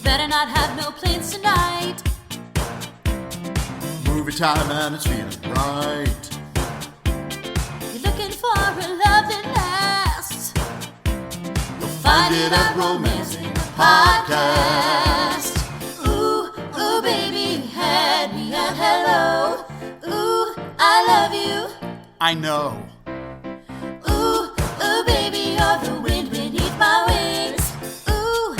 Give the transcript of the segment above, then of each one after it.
better not have no plans tonight. Movie time and it's feeling right. You're looking for a love that lasts. You'll find it at Romancing the Podcast. Ooh, ooh, baby, you had me at hello. Ooh, I love you. I know. Ooh, ooh, baby, you're the wind beneath my wings. Ooh,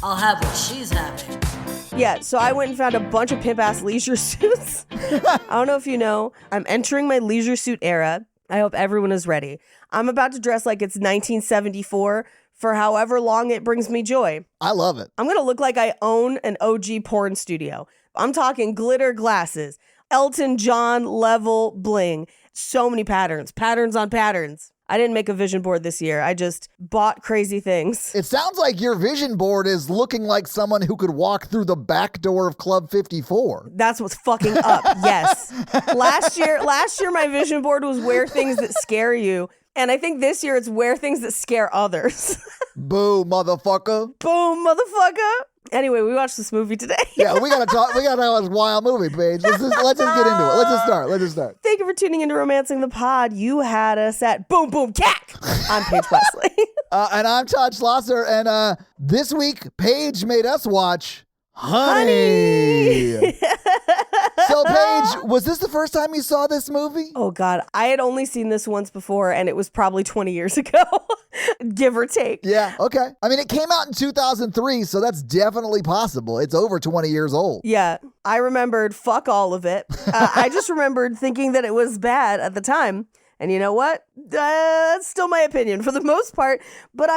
I'll have what she's having. Yeah, so I went and found a bunch of pimp-ass leisure suits. I don't know if you know, I'm entering my leisure suit era. I hope everyone is ready. I'm about to dress like it's 1974 for however long it brings me joy. I love it. I'm going to look like I own an OG porn studio. I'm talking glitter glasses, Elton John level bling. So many patterns on patterns. I didn't make a vision board this year. I just bought crazy things. It sounds like your vision board is looking like someone who could walk through the back door of Club 54. That's what's fucking up. Yes. Last year, my vision board was wear things that scare you. And I think this year it's wear things that scare others. Boo, motherfucker. Boom, motherfucker. Anyway, we watched this movie today. Yeah, we gotta talk about this wild movie, Paige. Let's just get into it. Let's just start. Thank you for tuning into Romancing the Pod. You had us at Boom Boom Cack. I'm Paige Wesley. And I'm Todd Schlosser, and this week, Paige made us watch Honey. So, Paige, was this the first time you saw this movie? Oh, God. I had only seen this once before, and it was probably 20 years ago, give or take. Yeah, okay. I mean, it came out in 2003, so that's definitely possible. It's over 20 years old. Yeah, I remembered fuck all of it. I just remembered thinking that it was bad at the time. And you know what? That's still my opinion for the most part. But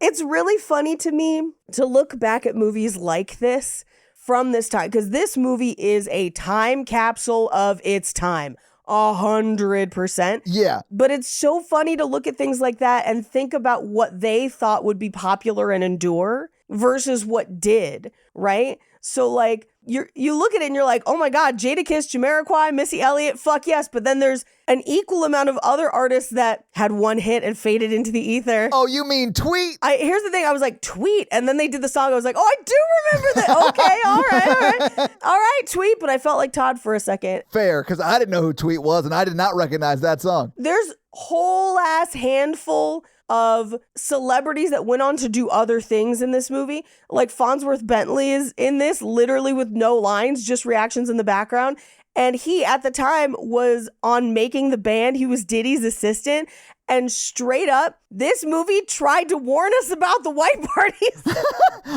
it's really funny to me to look back at movies like this from this time, because this movie is a time capsule of its time. 100%. Yeah. But it's so funny to look at things like that and think about what they thought would be popular and endure versus what did, right? So like you look at it and you're like, oh my God, Jadakiss, Jamiroquai, Missy Elliott, fuck yes. But then there's an equal amount of other artists that had one hit and faded into the ether. Oh, you mean Tweet? Here's the thing. I was like, Tweet. And then they did the song. I was like, oh, I do remember that. Okay, all right, Tweet. But I felt like Todd for a second. Fair, because I didn't know who Tweet was, and I did not recognize that song. There's whole ass handful of celebrities that went on to do other things in this movie. Like Farnsworth Bentley is in this, literally with no lines, just reactions in the background. And he, at the time, was on Making the Band. He was Diddy's assistant. And straight up, this movie tried to warn us about the white parties.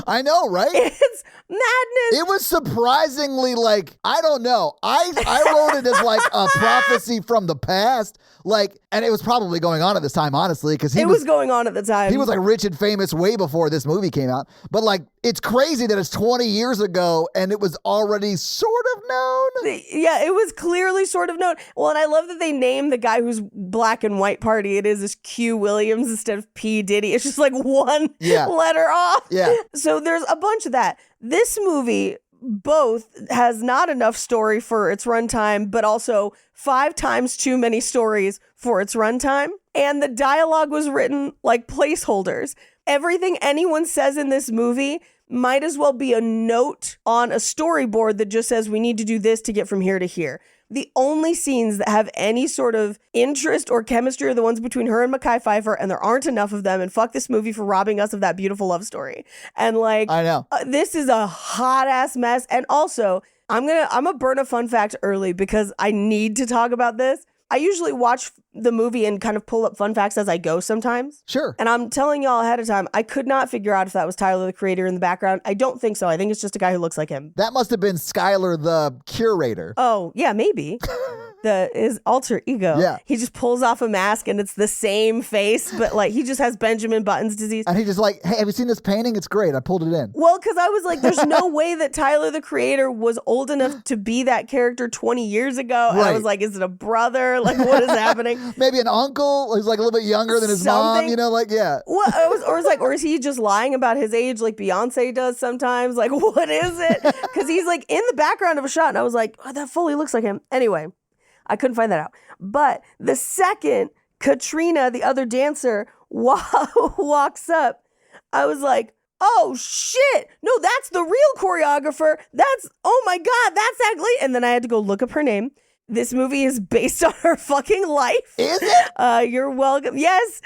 I know, right? It's madness. It was surprisingly like, I don't know. I wrote it as like a prophecy from the past. Like, and it was probably going on at this time, honestly, because it was going on at the time. He was like rich and famous way before this movie came out. But like, it's crazy that it's 20 years ago and it was already sort of known. Yeah, it was clearly sort of known. Well, and I love that they named the guy who's black and white party. It is Q Williams instead of P Diddy. It's just like one letter off. Yeah. So there's a bunch of that. This movie both has not enough story for its runtime, but also 5 times too many stories for its runtime. And the dialogue was written like placeholders. Everything anyone says in this movie might as well be a note on a storyboard that just says we need to do this to get from here to here. The only scenes that have any sort of interest or chemistry are the ones between her and Mekhi Phifer, and there aren't enough of them, and fuck this movie for robbing us of that beautiful love story. And like, I know. This is a hot ass mess. And also, I'm gonna burn a fun fact early because I need to talk about this. I usually watch the movie and kind of pull up fun facts as I go sometimes. Sure. And I'm telling y'all ahead of time, I could not figure out if that was Tyler, the creator, in the background. I don't think so. I think it's just a guy who looks like him. That must have been Skylar, the curator. Oh, yeah, maybe. His alter ego. Yeah. He just pulls off a mask and it's the same face, but like he just has Benjamin Button's disease. And he just like, hey, have you seen this painting? It's great. I pulled it in. Well, because I was like, there's no way that Tyler, the creator, was old enough to be that character 20 years ago. And I was like, is it a brother? Like, what is happening? Maybe an uncle who's like a little bit younger than his mom, you know, like, yeah. Well, or is he just lying about his age like Beyonce does sometimes? Like, what is it? Because he's like in the background of a shot and I was like, oh, that fully looks like him. Anyway, I couldn't find that out. But the second Katrina, the other dancer, walks up, I was like, oh shit, no, that's the real choreographer. Oh my God, that's that lady. And then I had to go look up her name. This movie is based on her fucking life. Is it? You're welcome. Yes.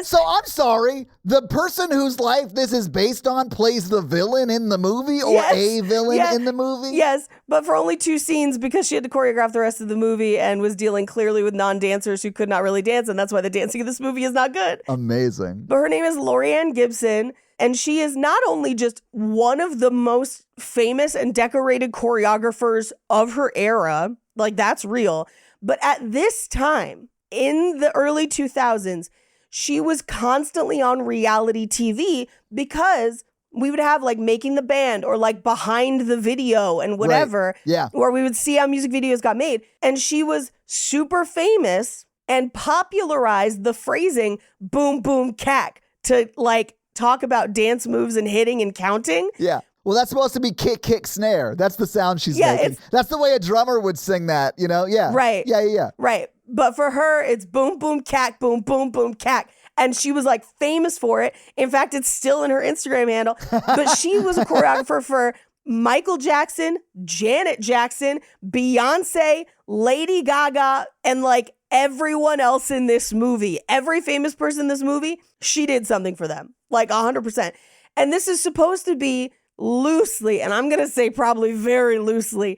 So I'm sorry. The person whose life this is based on plays the villain in the movie, or a villain in the movie? Yes, but for only 2 scenes because she had to choreograph the rest of the movie and was dealing clearly with non-dancers who could not really dance, and that's why the dancing in this movie is not good. Amazing. But her name is Lorianne Gibson, and she is not only just one of the most famous and decorated choreographers of her era, like that's real, but at this time, in the early 2000s, she was constantly on reality TV because we would have like Making the Band or like Behind the Video and whatever, Right. Yeah. where we would see how music videos got made. And she was super famous and popularized the phrasing boom, boom, cack to like talk about dance moves and hitting and counting. Yeah. Well, that's supposed to be kick, kick, snare. That's the sound she's Yeah, making. That's the way a drummer would sing that, you know? Yeah. Right. Yeah. Right. But for her, it's boom, boom, cack, boom, boom, boom, cack. And she was like famous for it. In fact, it's still in her Instagram handle. But she was a choreographer for Michael Jackson, Janet Jackson, Beyonce, Lady Gaga, and like everyone else in this movie. Every famous person in this movie, she did something for them. Like 100%. And this is supposed to be loosely, and I'm going to say probably very loosely,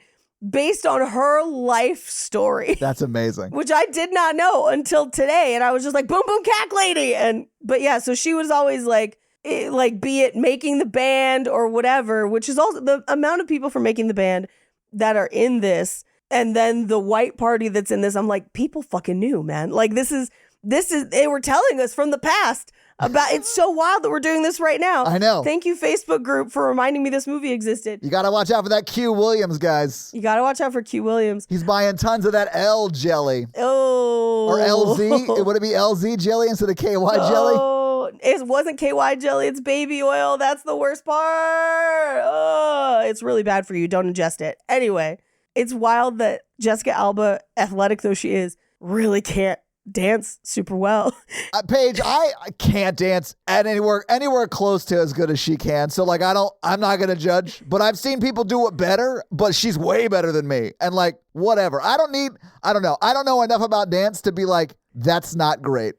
based on her life story. That's amazing. Which I did not know until today. And I was just like, boom, boom, cack lady. But yeah, so she was always like, be it Making the Band or whatever, which is also the amount of people from Making the Band that are in this. And then the white party that's in this, I'm like, people fucking knew, man. Like this is, they were telling us from the past about, it's so wild that we're doing this right now. I know. Thank you, Facebook group, for reminding me this movie existed. You got to watch out for that Q Williams, guys. You got to watch out for Q Williams. He's buying tons of that L jelly. Oh. Or LZ. Would it be LZ jelly instead of KY jelly? Oh, it wasn't KY jelly. It's baby oil. That's the worst part. Oh, it's really bad for you. Don't ingest it. Anyway, it's wild that Jessica Alba, athletic though she is, really can't dance super well. Paige, I can't dance at anywhere close to as good as she can. So like I'm not gonna judge, but I've seen people do it better, but she's way better than me. And like whatever. I don't know enough about dance to be like, that's not great.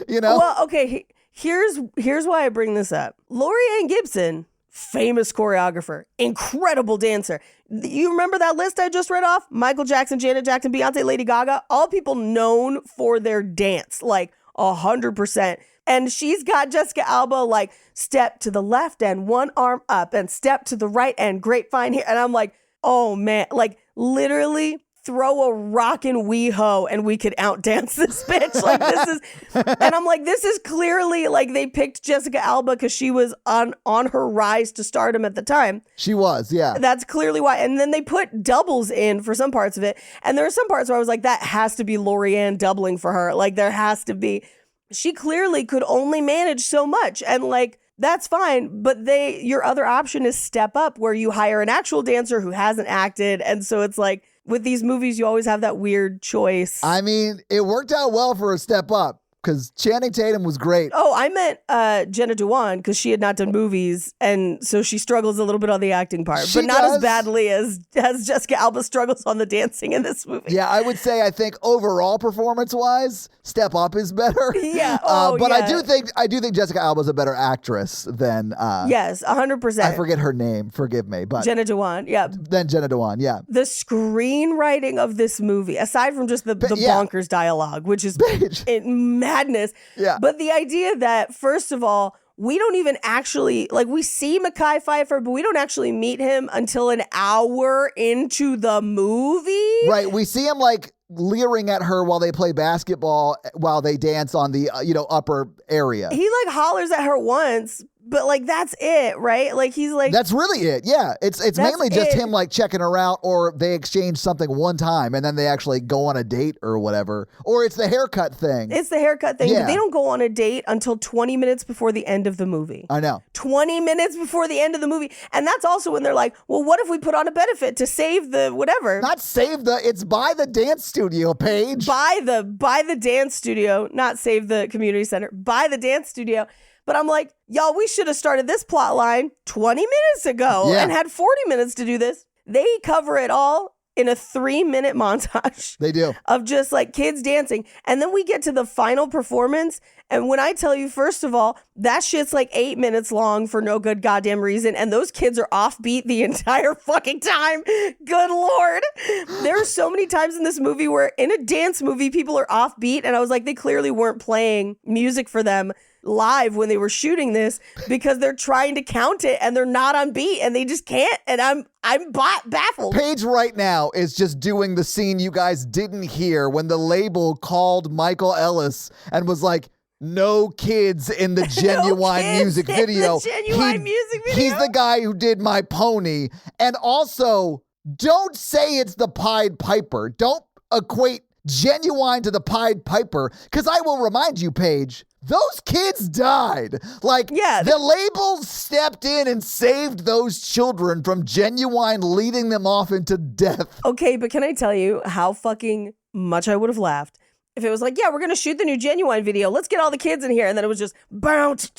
You know? Well, okay, here's why I bring this up. Lorianne Gibson, famous choreographer, incredible dancer. You remember that list I just read off? Michael Jackson, Janet Jackson, Beyonce, Lady Gaga, all people known for their dance, like 100%. And she's got Jessica Alba like step to the left and one arm up and step to the right and grapevine here. And I'm like, oh man, like literally throw a rockin' wee-ho and we could outdance this bitch. Like this is, and I'm like, this is clearly like they picked Jessica Alba because she was on her rise to stardom at the time. She was, yeah. That's clearly why. And then they put doubles in for some parts of it. And there are some parts where I was like, that has to be Lorianne doubling for her. Like there has to be. She clearly could only manage so much. And like, that's fine. But your other option is step up where you hire an actual dancer who hasn't acted. And so it's like, with these movies, you always have that weird choice. I mean, it worked out well for a step up because Channing Tatum was great. Oh, I meant Jenna Dewan because she had not done movies, and so she struggles a little bit on the acting part, but not as badly as Jessica Alba struggles on the dancing in this movie. Yeah, I would say I think overall performance-wise, Step Up is better. Yeah, but yeah. I do think Jessica Alba's a better actress than yes, 100%. I forget her name. Forgive me, but Jenna Dewan. Yeah, than Jenna Dewan. Yeah, the screenwriting of this movie, aside from just the bonkers dialogue, which is madness. Yeah. But the idea that, first of all, we don't even actually, like, we see Mekhi Phifer, but we don't actually meet him until an hour into the movie. Right. We see him, like, leering at her while they play basketball, while they dance on the, upper area. He, like, hollers at her once, but, like, that's it, right? Like, he's like... That's really it, yeah. It's mainly just him, like, checking her out, or they exchange something one time, and then they actually go on a date or whatever. Or it's the haircut thing. It's the haircut thing, yeah. But they don't go on a date until 20 minutes before the end of the movie. I know. 20 minutes before the end of the movie. And that's also when they're like, well, what if we put on a benefit to save the whatever? Not save it's buy the dance studio, Paige. Buy the dance studio, not save the community center. Buy the dance studio. But I'm like, y'all, we should have started this plot line 20 minutes ago and had 40 minutes to do this. They cover it all in a 3-minute montage. They do. Of just like kids dancing. And then we get to the final performance. And when I tell you, first of all, that shit's like 8 minutes long for no good goddamn reason. And those kids are offbeat the entire fucking time. Good Lord. There are so many times in this movie where in a dance movie, people are offbeat. And I was like, they clearly weren't playing music for them live when they were shooting this because they're trying to count it and they're not on beat and they just can't. And I'm baffled. Paige right now is just doing the scene you guys didn't hear when the label called Michael Ellis and was like, no kids in the Genuine music video. Music video. He's the guy who did My Pony. And also, don't say it's the Pied Piper. Don't equate Genuine to the Pied Piper, because I will remind you, Paige, those kids died. Like, the label stepped in and saved those children from Genuine leading them off into death. Okay, but can I tell you how fucking much I would have laughed if it was like, yeah, we're going to shoot the new Genuine video. Let's get all the kids in here. And then it was just bounce,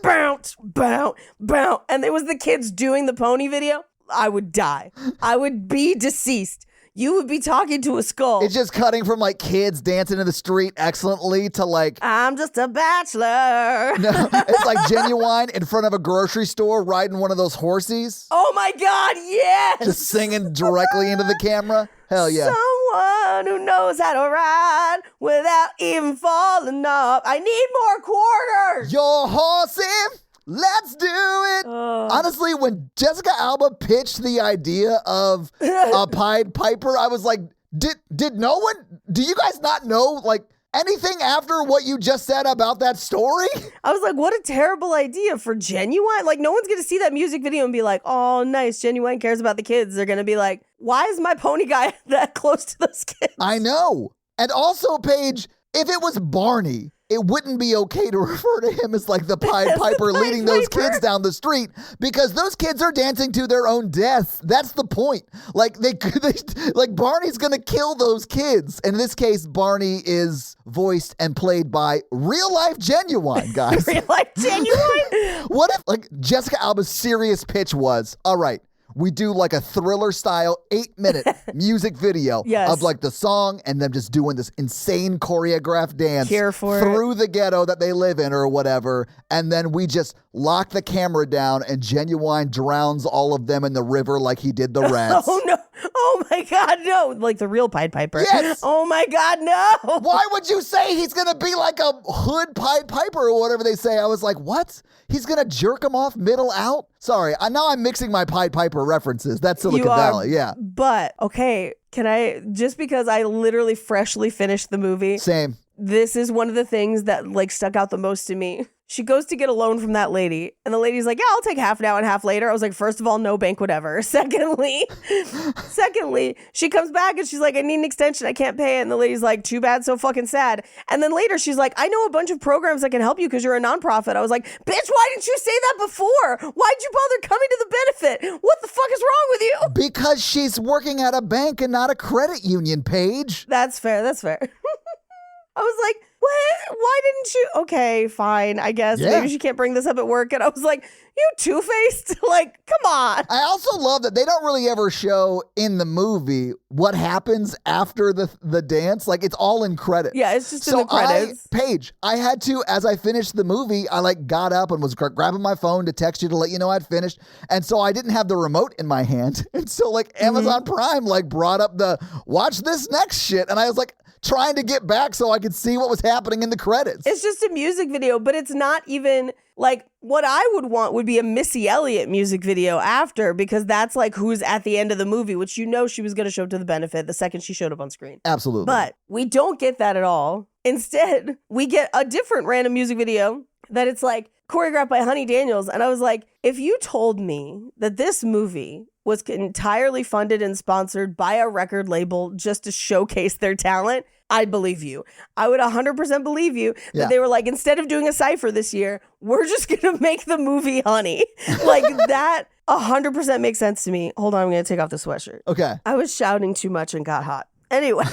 bounce, bounce, bounce. And it was the kids doing the pony video. I would die. I would be deceased. You would be talking to a skull. It's just cutting from like kids dancing in the street excellently to like, I'm just a bachelor. No, it's like Genuine in front of a grocery store riding one of those horsies. Oh my God, yes. Just singing directly into the camera. Hell yeah. Someone who knows how to ride without even falling off. I need more quarters. Your horsey. Let's do it. Honestly, when Jessica Alba pitched the idea of a Pied Piper, I was like, did no one, do you guys not know like anything after what you just said about that story? I was like, what a terrible idea for Genuine. Like, no one's going to see that music video and be like, oh, nice, Genuine cares about the kids. They're going to be like, why is my pony guy that close to those kids? I know. And also, Paige, if it was Barney, it wouldn't be okay to refer to him as like the Pied Piper leading those kids down the street, because those kids are dancing to their own deaths. That's the point. Like they like Barney's gonna kill those kids. And in this case, Barney is voiced and played by real life Genuine, guys. Real life Genuine? What if like Jessica Alba's serious pitch was, all right, we do like a Thriller style 8-minute music video of like the song and them just doing this insane choreographed dance through the ghetto that they live in or whatever. And then we just lock the camera down and Genuine drowns all of them in the river like he did the rats. Oh no. Oh my God, no. Like the real Pied Piper. Yes. Oh my God, no. Why would you say he's going to be like a hood Pied Piper or whatever they say? I was like, what? He's going to jerk him off middle out? Sorry, now I'm mixing my Pied Piper references. That's Silicon Valley, yeah. But, okay, can I, just because I literally freshly finished the movie. Same. This is one of the things that like stuck out the most to me. She goes to get a loan from that lady, and the lady's like, yeah, I'll take half now and half later. I was like, first of all, no bank would ever. Secondly, she comes back and she's like, I need an extension. I can't pay it. And the lady's like, too bad, so fucking sad. And then later she's like, I know a bunch of programs that can help you because you're a nonprofit. I was like, bitch, why didn't you say that before? Why'd you bother coming to the benefit? What the fuck is wrong with you? Because she's working at a bank and not a credit union, Paige. That's fair. I was like, what? Why didn't you? Okay, fine. I guess maybe she can't bring this up at work. And I was like, you two-faced? Like, come on. I also love that they don't really ever show in the movie what happens after the dance. Like, it's all in credits. Yeah, it's just in the credits. Paige, I had to, as I finished the movie, I like got up and was grabbing my phone to text you to let you know I'd finished. And so I didn't have the remote in my hand. And so like Amazon Prime like brought up the watch this next shit. And I was like, trying to get back so I could see what was happening in the credits. It's just a music video, but it's not even like what I would want would be a Missy Elliott music video after, because that's like who's at the end of the movie, which you know she was going to show up to the benefit the second she showed up on screen. Absolutely. But we don't get that at all. Instead, we get a different random music video that it's like choreographed by Honey Daniels. And I was like, if you told me that this movie was entirely funded and sponsored by a record label just to showcase their talent, I'd believe you. I would 100% believe you that they were like, instead of doing a cypher this year, we're just going to make the movie Honey. Like that 100% makes sense to me. Hold on, I'm going to take off the sweatshirt. Okay. I was shouting too much and got hot. Anyway.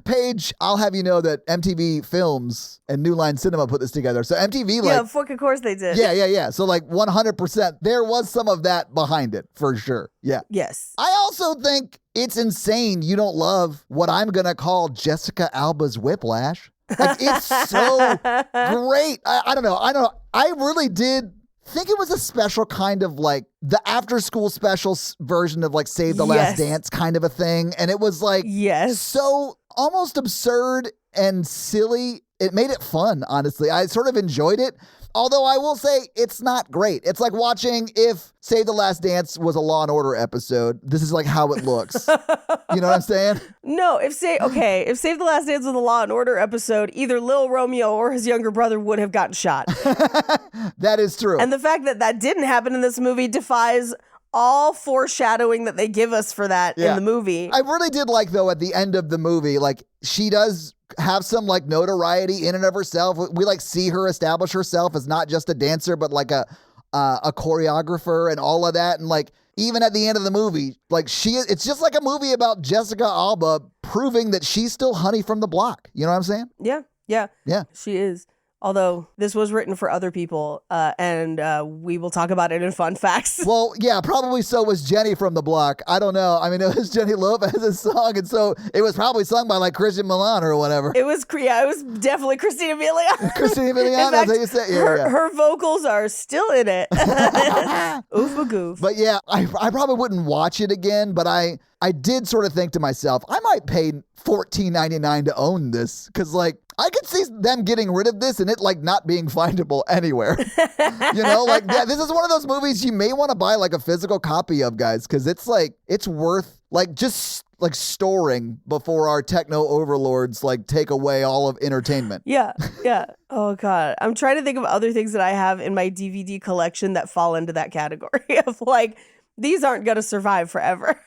Paige, I'll have you know that MTV Films and New Line Cinema put this together. So MTV, Yeah, of course they did. Yeah. So like 100%, there was some of that behind it for sure. Yeah. Yes. I also think it's insane you don't love what I'm going to call Jessica Alba's Whiplash. Like, it's so great. I don't know. I really did think it was a special kind of like the after school special version of like Save the Last Dance kind of a thing. And it was like so almost absurd and silly. It made it fun, honestly. I sort of enjoyed it. Although I will say it's not great. It's like watching if Save the Last Dance was a Law and Order episode. This is like how it looks. You know what I'm saying? No, if Save the Last Dance was a Law and Order episode, either Lil Romeo or his younger brother would have gotten shot. That is true. And the fact that that didn't happen in this movie defies all foreshadowing that they give us for that in the movie. I really did like, though, at the end of the movie, like she does have some like notoriety in and of herself. We like see her establish herself as not just a dancer, but like a choreographer and all of that. And like, even at the end of the movie, like it's just like a movie about Jessica Alba proving that she's still honey from the block. You know what I'm saying? Yeah. Yeah. She is. Although this was written for other people, and we will talk about it in fun facts. Well, yeah, probably so was Jenny from the block. I don't know. I mean, it was Jenny Lopez's song, and so it was probably sung by like Christian Milan or whatever. It was definitely Christina Milian. Christina Milian, that's how you say it. Yeah, her vocals are still in it. Oof a goof. But yeah, I probably wouldn't watch it again, but I did sort of think to myself, I might pay $14.99 to own this, because like I could see them getting rid of this and it like not being findable anywhere. You know, like this is one of those movies you may want to buy like a physical copy of, guys, because it's like it's worth like just like storing before our techno overlords like take away all of entertainment. Yeah. Oh God, I'm trying to think of other things that I have in my DVD collection that fall into that category of like, these aren't gonna survive forever.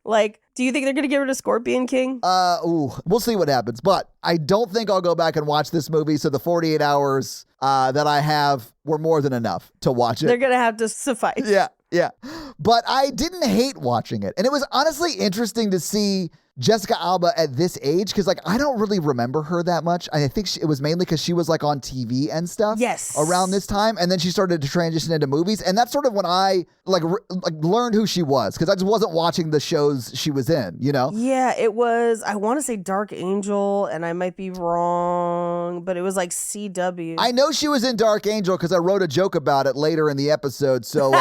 Like, do you think they're gonna get rid of Scorpion King? We'll see what happens. But I don't think I'll go back and watch this movie. So the 48 hours that I have were more than enough to watch it. They're gonna have to suffice. Yeah. But I didn't hate watching it. And it was honestly interesting to see Jessica Alba at this age, because like I don't really remember her that much. I think it was mainly because she was like on TV and stuff. Yes. Around this time, and then she started to transition into movies, and that's sort of when I like learned who she was, because I just wasn't watching the shows she was in. You know? Yeah, it was. I want to say Dark Angel, and I might be wrong, but it was like CW. I know she was in Dark Angel because I wrote a joke about it later in the episode. So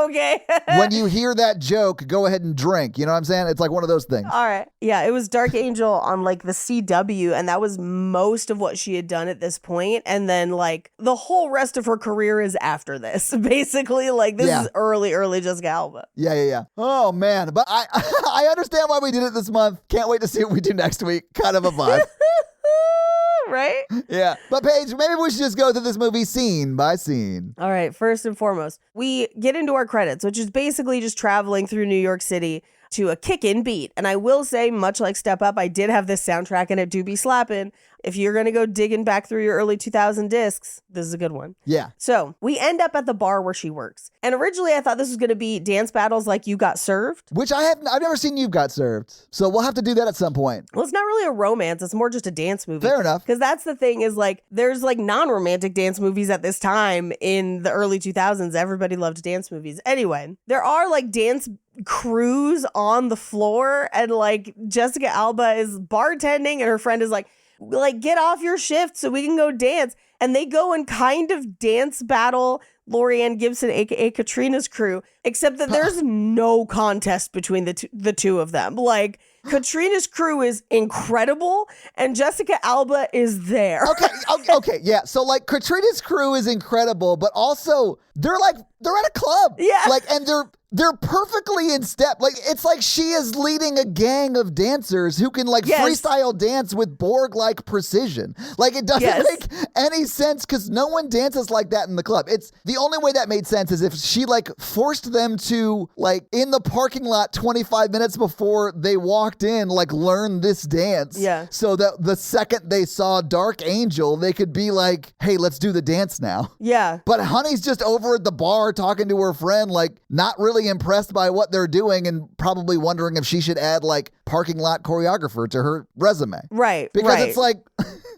okay. When you hear that joke, go ahead and drink. You know what I'm saying? It's like one of those things. All right. Yeah, it was Dark Angel on like the CW, and that was most of what she had done at this point. And then like the whole rest of her career is after this. Basically, like this is early Jessica Alba. Yeah. Oh man, but I understand why we did it this month. Can't wait to see what we do next week. Kind of a vibe. Right? Yeah. But Paige, maybe we should just go through this movie scene by scene. All right. First and foremost, we get into our credits, which is basically just traveling through New York City to a kick-in beat. And I will say, much like Step Up, I did have this soundtrack and it do be slapping. If you're going to go digging back through your early 2000 discs, this is a good one. Yeah. So we end up at the bar where she works. And originally I thought this was going to be dance battles like You Got Served. Which I've never seen You Got Served. So we'll have to do that at some point. Well, it's not really a romance. It's more just a dance movie. Fair enough. Because that's the thing is like, there's like non-romantic dance movies at this time in the early 2000s. Everybody loved dance movies. Anyway, there are like dance crews on the floor, and like Jessica Alba is bartending and her friend is like get off your shift so we can go dance. And they go and kind of dance battle Lorianne Gibson, aka Katrina's crew, except that there's no contest between the two of them. Like Katrina's crew is incredible and Jessica Alba is there. Okay, yeah. So like Katrina's crew is incredible, but also they're at a club. Yeah. Like, and they're perfectly in step. Like, it's like she is leading a gang of dancers who can freestyle dance with Borg-like precision. Like, it doesn't make any sense because no one dances like that in the club. It's the only way that made sense is if she like forced them to like in the parking lot 25 minutes before they walked in, like learn this dance. Yeah. So that the second they saw Dark Angel, they could be like, hey, let's do the dance now. Yeah. But Honey's just over at the bar car talking to her friend, like not really impressed by what they're doing and probably wondering if she should add like parking lot choreographer to her resume. Right. Because it's like,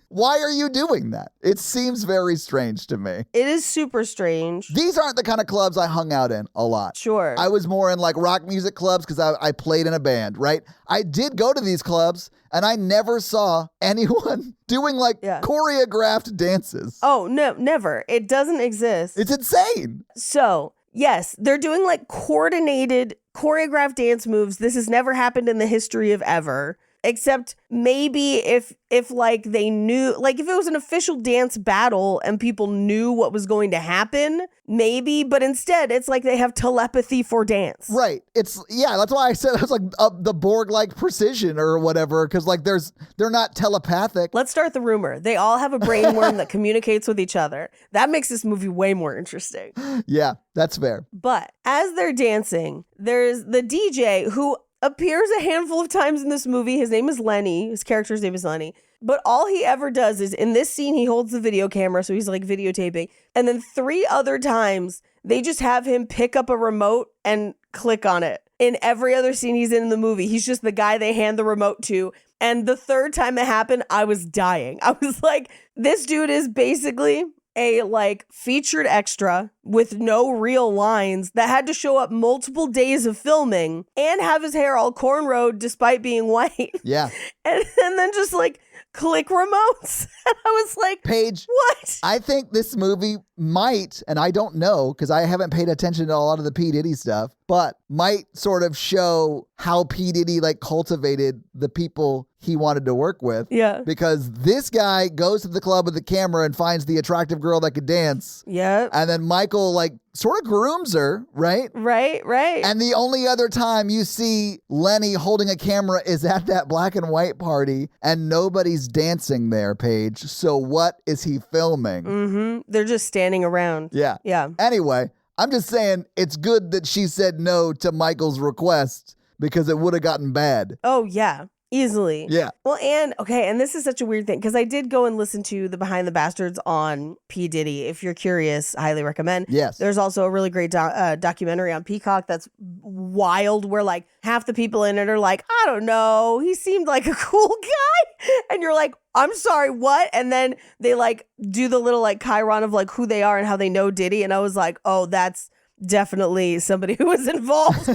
why are you doing that? It seems very strange to me. It is super strange. These aren't the kind of clubs I hung out in a lot. Sure. I was more in like rock music clubs because I played in a band, right? I did go to these clubs and I never saw anyone doing like choreographed dances. Oh, no, never. It doesn't exist. It's insane. So, yes, they're doing like coordinated choreographed dance moves. This has never happened in the history of ever. Except maybe if like they knew, like if it was an official dance battle and people knew what was going to happen, maybe. But instead, it's like they have telepathy for dance. Right. That's why I said it was like the Borg-like precision or whatever, because like they're not telepathic. Let's start the rumor. They all have a brain worm that communicates with each other. That makes this movie way more interesting. Yeah, that's fair. But as they're dancing, there's the DJ who appears a handful of times in this movie. His name is Lenny. His character's name is Lenny. But all he ever does is in this scene, he holds the video camera. So he's like videotaping. And then 3 other times, they just have him pick up a remote and click on it. In every other scene he's in the movie, he's just the guy they hand the remote to. And the 3rd time it happened, I was dying. I was like, this dude is basically a like featured extra with no real lines that had to show up multiple days of filming and have his hair all cornrowed despite being white. Yeah. And then just like click remotes. And I was like, Paige, what? I think this movie might, and I don't know because I haven't paid attention to a lot of the P. Diddy stuff, but might sort of show how P. Diddy like cultivated the people he wanted to work with. Yeah. Because this guy goes to the club with the camera and finds the attractive girl that could dance. Yep. And then Michael like sort of grooms her, right? Right. And the only other time you see Lenny holding a camera is at that black and white party and nobody's dancing there, Paige. So what is he filming? Mm-hmm. They're just standing around. Yeah. Yeah. Anyway, I'm just saying it's good that she said no to Michael's request because it would have gotten bad. Oh, yeah. Easily. Yeah. Well, and this is such a weird thing because I did go and listen to the Behind the Bastards on P. Diddy. If you're curious, highly recommend. Yes. There's also a really great documentary on Peacock that's wild where like half the people in it are like, I don't know, he seemed like a cool guy. And you're like, I'm sorry, what? And then they like do the little like chyron of like who they are and how they know Diddy. And I was like, oh, that's definitely somebody who was involved.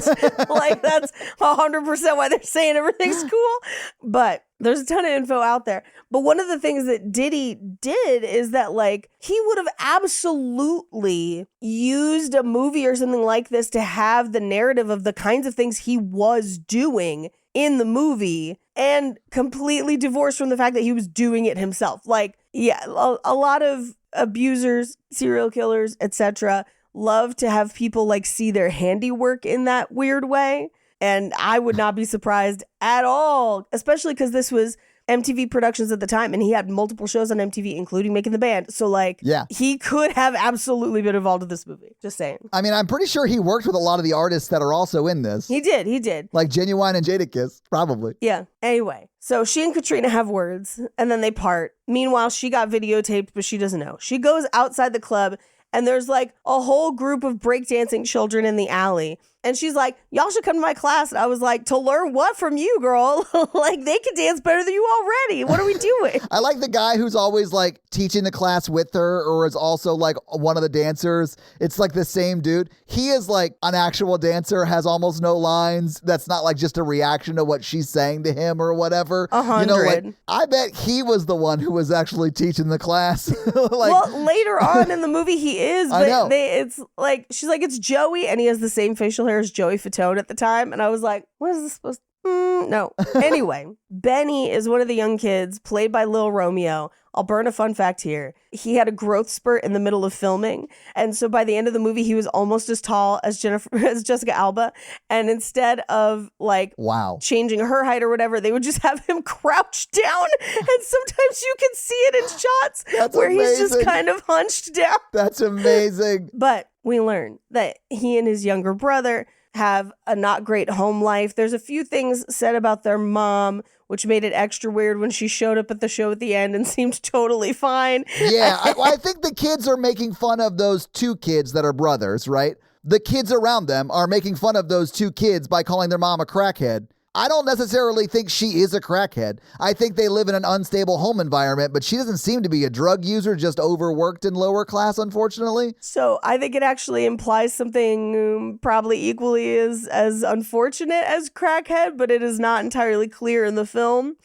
Like that's 100% why they're saying everything's cool. But there's a ton of info out there. But one of the things that Diddy did is that like he would have absolutely used a movie or something like this to have the narrative of the kinds of things he was doing in the movie and completely divorced from the fact that he was doing it himself. Like, yeah, a lot of abusers, serial killers, etc. love to have people like see their handiwork in that weird way. And I would not be surprised at all, especially because this was MTV Productions at the time and he had multiple shows on MTV, including Making the Band. So like, he could have absolutely been involved in this movie. Just saying. I mean, I'm pretty sure he worked with a lot of the artists that are also in this. He did. Like Genuine and Jadakiss, probably. Yeah. Anyway, so she and Katrina have words and then they part. Meanwhile, she got videotaped, but she doesn't know. She goes outside the club and there's like a whole group of breakdancing children in the alley. And she's like, y'all should come to my class. And I was like, to learn what from you, girl? Like, they can dance better than you already. What are we doing? I like the guy who's always like teaching the class with her or is also like one of the dancers. It's like the same dude. He is like an actual dancer, has almost no lines. That's not like just a reaction to what she's saying to him or whatever. 100. You know, like, I bet he was the one who was actually teaching the class. Like, well, later on in the movie, he is. But I know. It's like, she's like, it's Joey. And he has the same facial hair as Joey Fatone at the time. And I was like, what is this supposed to... No. Anyway, Benny is one of the young kids played by Lil Romeo. I'll burn a fun fact here. He had a growth spurt in the middle of filming. And so by the end of the movie, he was almost as tall as Jessica Alba. And instead of like changing her height or whatever, they would just have him crouch down. And sometimes you can see it in shots he's just kind of hunched down. That's amazing. But we learn that he and his younger brother have a not great home life. There's a few things said about their mom, which made it extra weird when she showed up at the show at the end and seemed totally fine. Yeah, I think the kids are making fun of those two kids that are brothers, right? The kids around them are making fun of those two kids by calling their mom a crackhead. I don't necessarily think she is a crackhead. I think they live in an unstable home environment, but she doesn't seem to be a drug user, just overworked and lower class, unfortunately. So I think it actually implies something probably equally as unfortunate as crackhead, but it is not entirely clear in the film.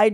I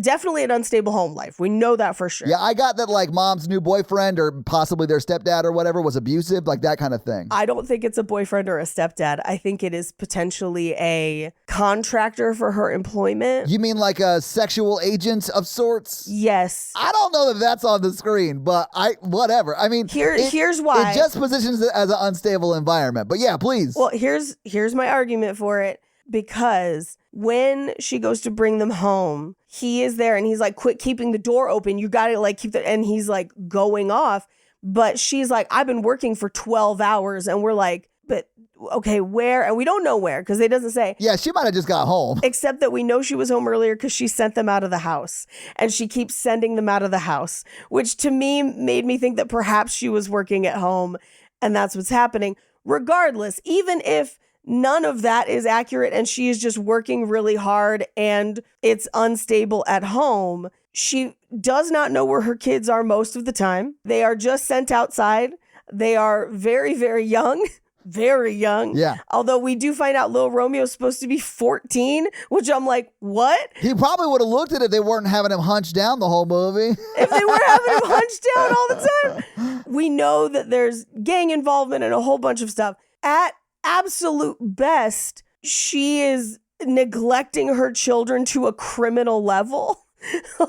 definitely an unstable home life. We know that for sure. Yeah, I got that like mom's new boyfriend or possibly their stepdad or whatever was abusive, like that kind of thing. I don't think it's a boyfriend or a stepdad. I think it is potentially a contractor for her employment. You mean like a sexual agent of sorts? Yes. I don't know that that's on the screen, but whatever. I mean, here's why. It just positions it as an unstable environment. But yeah, please. Well, here's my argument for it. Because when she goes to bring them home, he is there and he's like, quit keeping the door open. You got to like keep the, and he's like going off. But she's like, I've been working for 12 hours. And we're like, but okay, where? And we don't know where because it doesn't say. Yeah, she might have just got home. Except that we know she was home earlier because she sent them out of the house. And she keeps sending them out of the house, which to me made me think that perhaps she was working at home and that's what's happening. Regardless, even if none of that is accurate and she is just working really hard and it's unstable at home, she does not know where her kids are most of the time. They are just sent outside. They are very, very young. Very young. Yeah. Although we do find out Lil Romeo is supposed to be 14, which I'm like, what? He probably would have looked at it if they weren't having him hunched down the whole movie. If they were having him hunched down all the time. We know that there's gang involvement and a whole bunch of stuff. At absolute best, she is neglecting her children to a criminal level.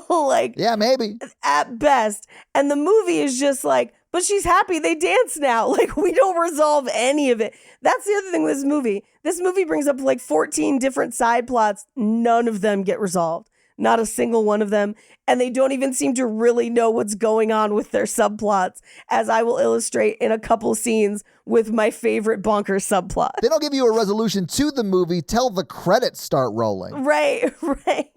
Like, yeah, maybe. At best. And the movie is just like, but she's happy they dance now. Like, we don't resolve any of it. That's the other thing with this movie. This movie brings up like 14 different side plots. None of them get resolved. Not a single one of them. And they don't even seem to really know what's going on with their subplots, as I will illustrate in a couple scenes with my favorite bonkers subplot. They don't give you a resolution to the movie till the credits start rolling. Right.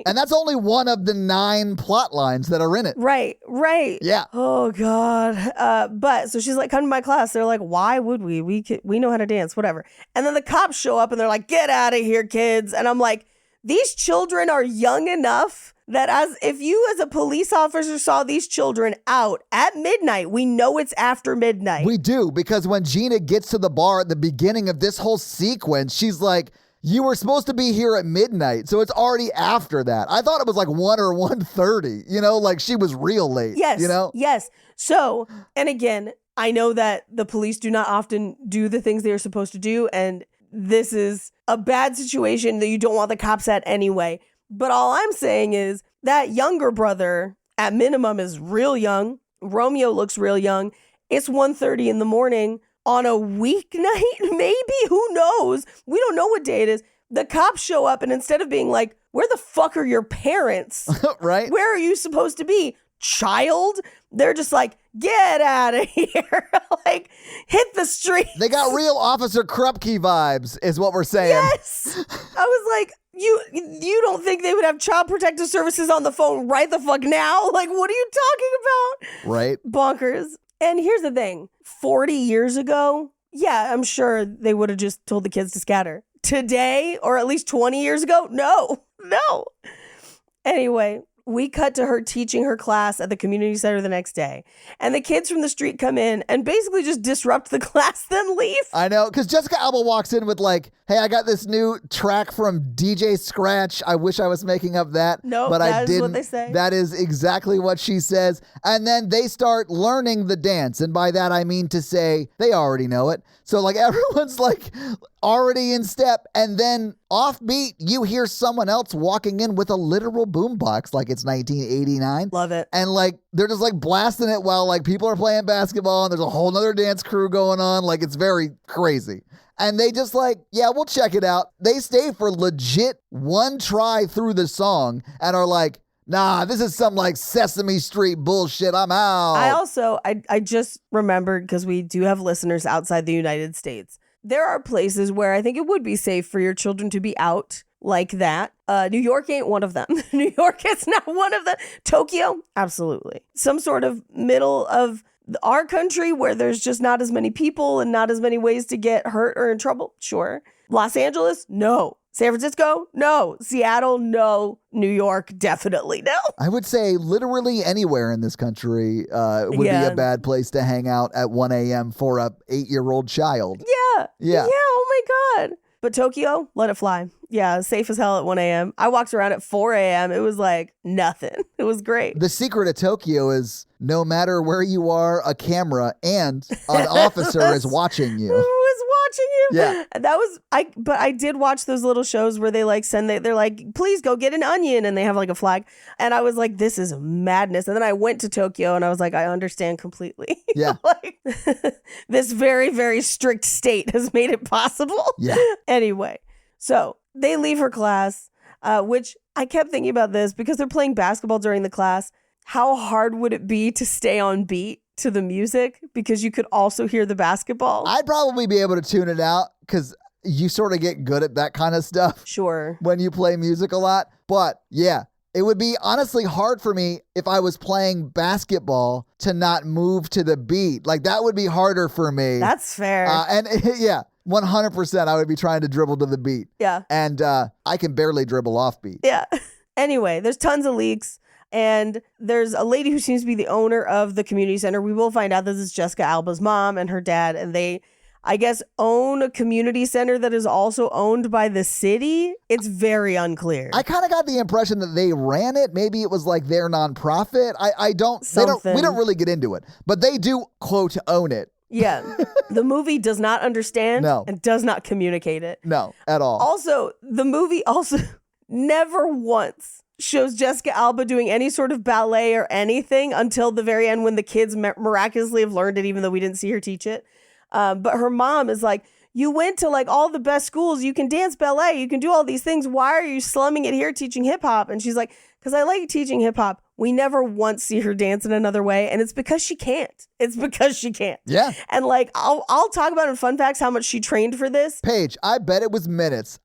And that's only one of the 9 plot lines that are in it. Right. Yeah. Oh, God. But so she's like, come to my class. They're like, why would we? We know how to dance, whatever. And then the cops show up and they're like, get out of here, kids. And I'm like, these children are young enough that if you as a police officer saw these children out at midnight, we know it's after midnight. We do, because when Gina gets to the bar at the beginning of this whole sequence, she's like, you were supposed to be here at midnight. So it's already after that. I thought it was like 1 or 1:30, like she was real late. Yes. You Yes. So, and again, I know that the police do not often do the things they are supposed to do. And this is a bad situation that you don't want the cops at anyway. But all I'm saying is that younger brother, at minimum, is real young. Romeo looks real young. It's 1:30 in the morning on a weeknight, maybe? Who knows? We don't know what day it is. The cops show up and instead of being like, where the fuck are your parents? Right? Where are you supposed to be? Child? They're just like, get out of here. Like, hit the street. They got real Officer Krupke vibes, is what we're saying. Yes. I was like, you don't think they would have Child Protective Services on the phone right the fuck now? Like, what are you talking about? Right. Bonkers. And here's the thing. 40 years ago, yeah, I'm sure they would have just told the kids to scatter. Today, or at least 20 years ago, no. Anyway, we cut to her teaching her class at the community center the next day. And the kids from the street come in and basically just disrupt the class, then leave. I know, because Jessica Alba walks in with like, hey, I got this new track from DJ Scratch. I wish I was making up that. No, but that I is didn't. what they say. That is exactly what she says. And then they start learning the dance. And by that, I mean to say they already know it. So like everyone's like already in step. And then offbeat, you hear someone else walking in with a literal boombox like it's 1989. Love it. And like they're just like blasting it while like people are playing basketball and there's a whole nother dance crew going on. Like it's very crazy. And they just like, yeah, we'll check it out. They stay for legit one try through the song and are like, nah, this is some like Sesame Street bullshit. I'm out. I just remembered, because we do have listeners outside the United States, there are places where I think it would be safe for your children to be out like that. New York ain't one of them. New York is not one of them. Tokyo, absolutely. Some sort of middle of our country where there's just not as many people and not as many ways to get hurt or in trouble, sure. Los Angeles, no. San Francisco, no. Seattle, no. New York, definitely no. I would say literally anywhere in this country would be a bad place to hang out at 1 a.m. for a 8-year-old child. Yeah. Yeah. Yeah, oh my God. But Tokyo, let it fly. Yeah, safe as hell at 1 a.m. I walked around at 4 a.m. It was like nothing. It was great. The secret of Tokyo is no matter where you are, a camera and an officer is watching you. Who is watching you? Yeah. That was, but I did watch those little shows where they like they're like, please go get an onion. And they have like a flag. And I was like, this is madness. And then I went to Tokyo and I was like, I understand completely. Yeah. Like this very, very strict state has made it possible. Yeah. Anyway, so they leave her class, which I kept thinking about this because they're playing basketball during the class. How hard would it be to stay on beat to the music because you could also hear the basketball? I'd probably be able to tune it out because you sort of get good at that kind of stuff Sure. when you play music a lot. But yeah, it would be honestly hard for me if I was playing basketball to not move to the beat. Like that would be harder for me. That's fair. And yeah, 100% I would be trying to dribble to the beat. Yeah. And I can barely dribble off beat. Yeah. Anyway, there's tons of leaks. And there's a lady who seems to be the owner of the community center. We will find out this is Jessica Alba's mom and her dad. And they, I guess, own a community center that is also owned by the city. It's very unclear. I kind of got the impression that they ran it. Maybe it was like their nonprofit. We don't really get into it. But they do, quote, own it. Yeah. The movie does not understand No. and does not communicate it. No, at all. Also, the movie also never once shows Jessica Alba doing any sort of ballet or anything until the very end when the kids miraculously have learned it, even though we didn't see her teach it. But her mom is like, you went to like all the best schools. You can dance ballet. You can do all these things. Why are you slumming it here teaching hip hop? And she's like, because I like teaching hip hop. We never once see her dance in another way. And it's because she can't. It's because she can't. Yeah. And like, I'll talk about in fun facts how much she trained for this. Paige, I bet it was minutes.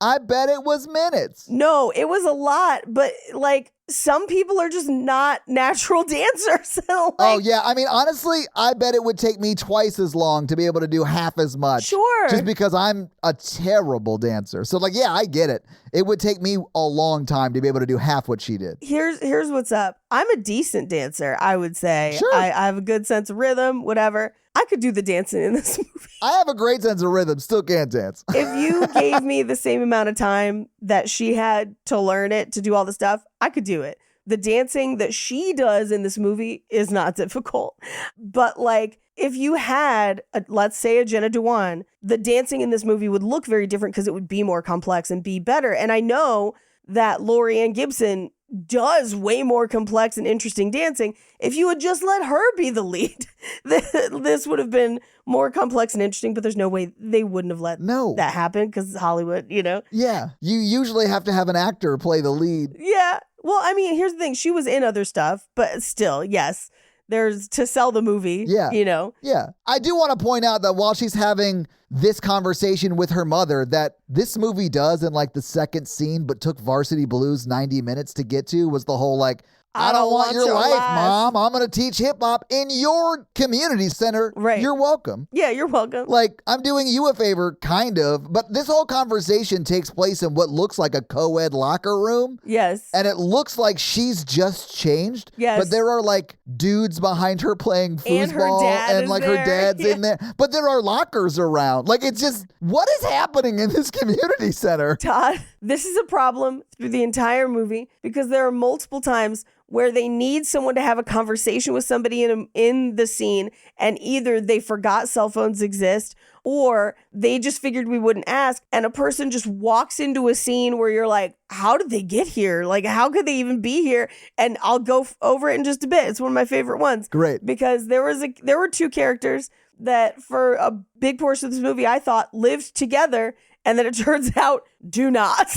No, it was a lot. But like, some people are just not natural dancers. Oh, yeah. I mean, honestly, I bet it would take me twice as long to be able to do half as much. Sure. Just because I'm a terrible dancer. So, like, yeah, I get it. It would take me a long time to be able to do half what she did. Here's what's up. I'm a decent dancer, I would say. Sure. I have a good sense of rhythm, whatever. I could do the dancing in this movie. I have a great sense of rhythm, still can't dance. If you gave me the same amount of time that she had to learn it, to do all the stuff, I could do it. The dancing that she does in this movie is not difficult. But like, if you had, let's say, a Jenna Dewan, the dancing in this movie would look very different because it would be more complex and be better. And I know that Lori Ann Gibson does way more complex and interesting dancing. If you would just let her be the lead, this would have been more complex and interesting, but there's no way they wouldn't have let that happen because Hollywood, you know? Yeah. You usually have to have an actor play the lead. Yeah. Well, I mean, here's the thing. She was in other stuff, but still, yes, there's to sell the movie, you know? Yeah. I do want to point out that while she's having this conversation with her mother, that this movie does in like the second scene, but took Varsity Blues 90 minutes to get to, was the whole like, I don't want your life, Mom. I'm going to teach hip hop in your community center. Right. You're welcome. Yeah, you're welcome. Like, I'm doing you a favor, kind of. But this whole conversation takes place in what looks like a co-ed locker room. Yes. And it looks like she's just changed. Yes. But there are like dudes behind her playing foosball. And her dad is like there. her dad's in there. But there are lockers around. Like, it's just, what is happening in this community center? Todd, this is a problem through the entire movie because there are multiple times where they need someone to have a conversation with somebody in the scene, and either they forgot cell phones exist or they just figured we wouldn't ask, and a person just walks into a scene where you're like, how did they get here? Like, how could they even be here? And I'll go over it in just a bit. It's one of my favorite ones. Great. Because there were two characters that for a big portion of this movie I thought lived together, and then it turns out do not.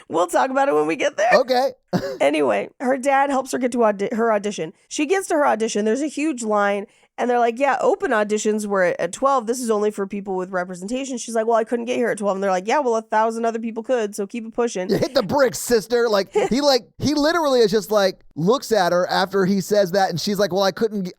We'll talk about it when we get there. Okay. Anyway, her dad helps her get to her audition. She gets to her audition. There's a huge line, And they're like, yeah, open auditions were at 12. This is only for people with representation. She's like, well, I couldn't get here at 12. And they're like, yeah, well, 1,000 other people could, so keep it pushing. You hit the bricks, sister. He literally is just like, looks at her after he says that, and she's like, well,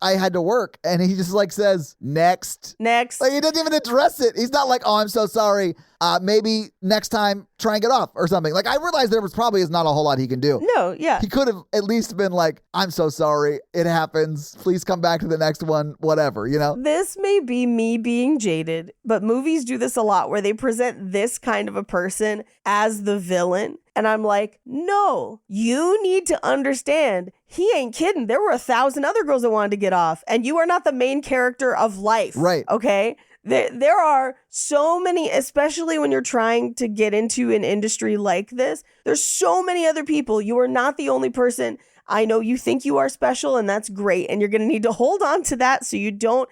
I had to work. And he just like says, next. Next. Like, he doesn't even address it. He's not like, oh, I'm so sorry. Maybe next time try and get off or something. Like, I realized there was probably is not a whole lot he can do. No, yeah. He could have at least been like, I'm so sorry. It happens. Please come back to the next one. Whatever, you know? This may be me being jaded, but movies do this a lot where they present this kind of a person as the villain. And I'm like, no, you need to understand. He ain't kidding. There were 1,000 other girls that wanted to get off, and you are not the main character of life. Right. Okay? There are so many, especially when you're trying to get into an industry like this, there's so many other people. You are not the only person. I know you think you are special, and that's great. And you're going to need to hold on to that so you don't,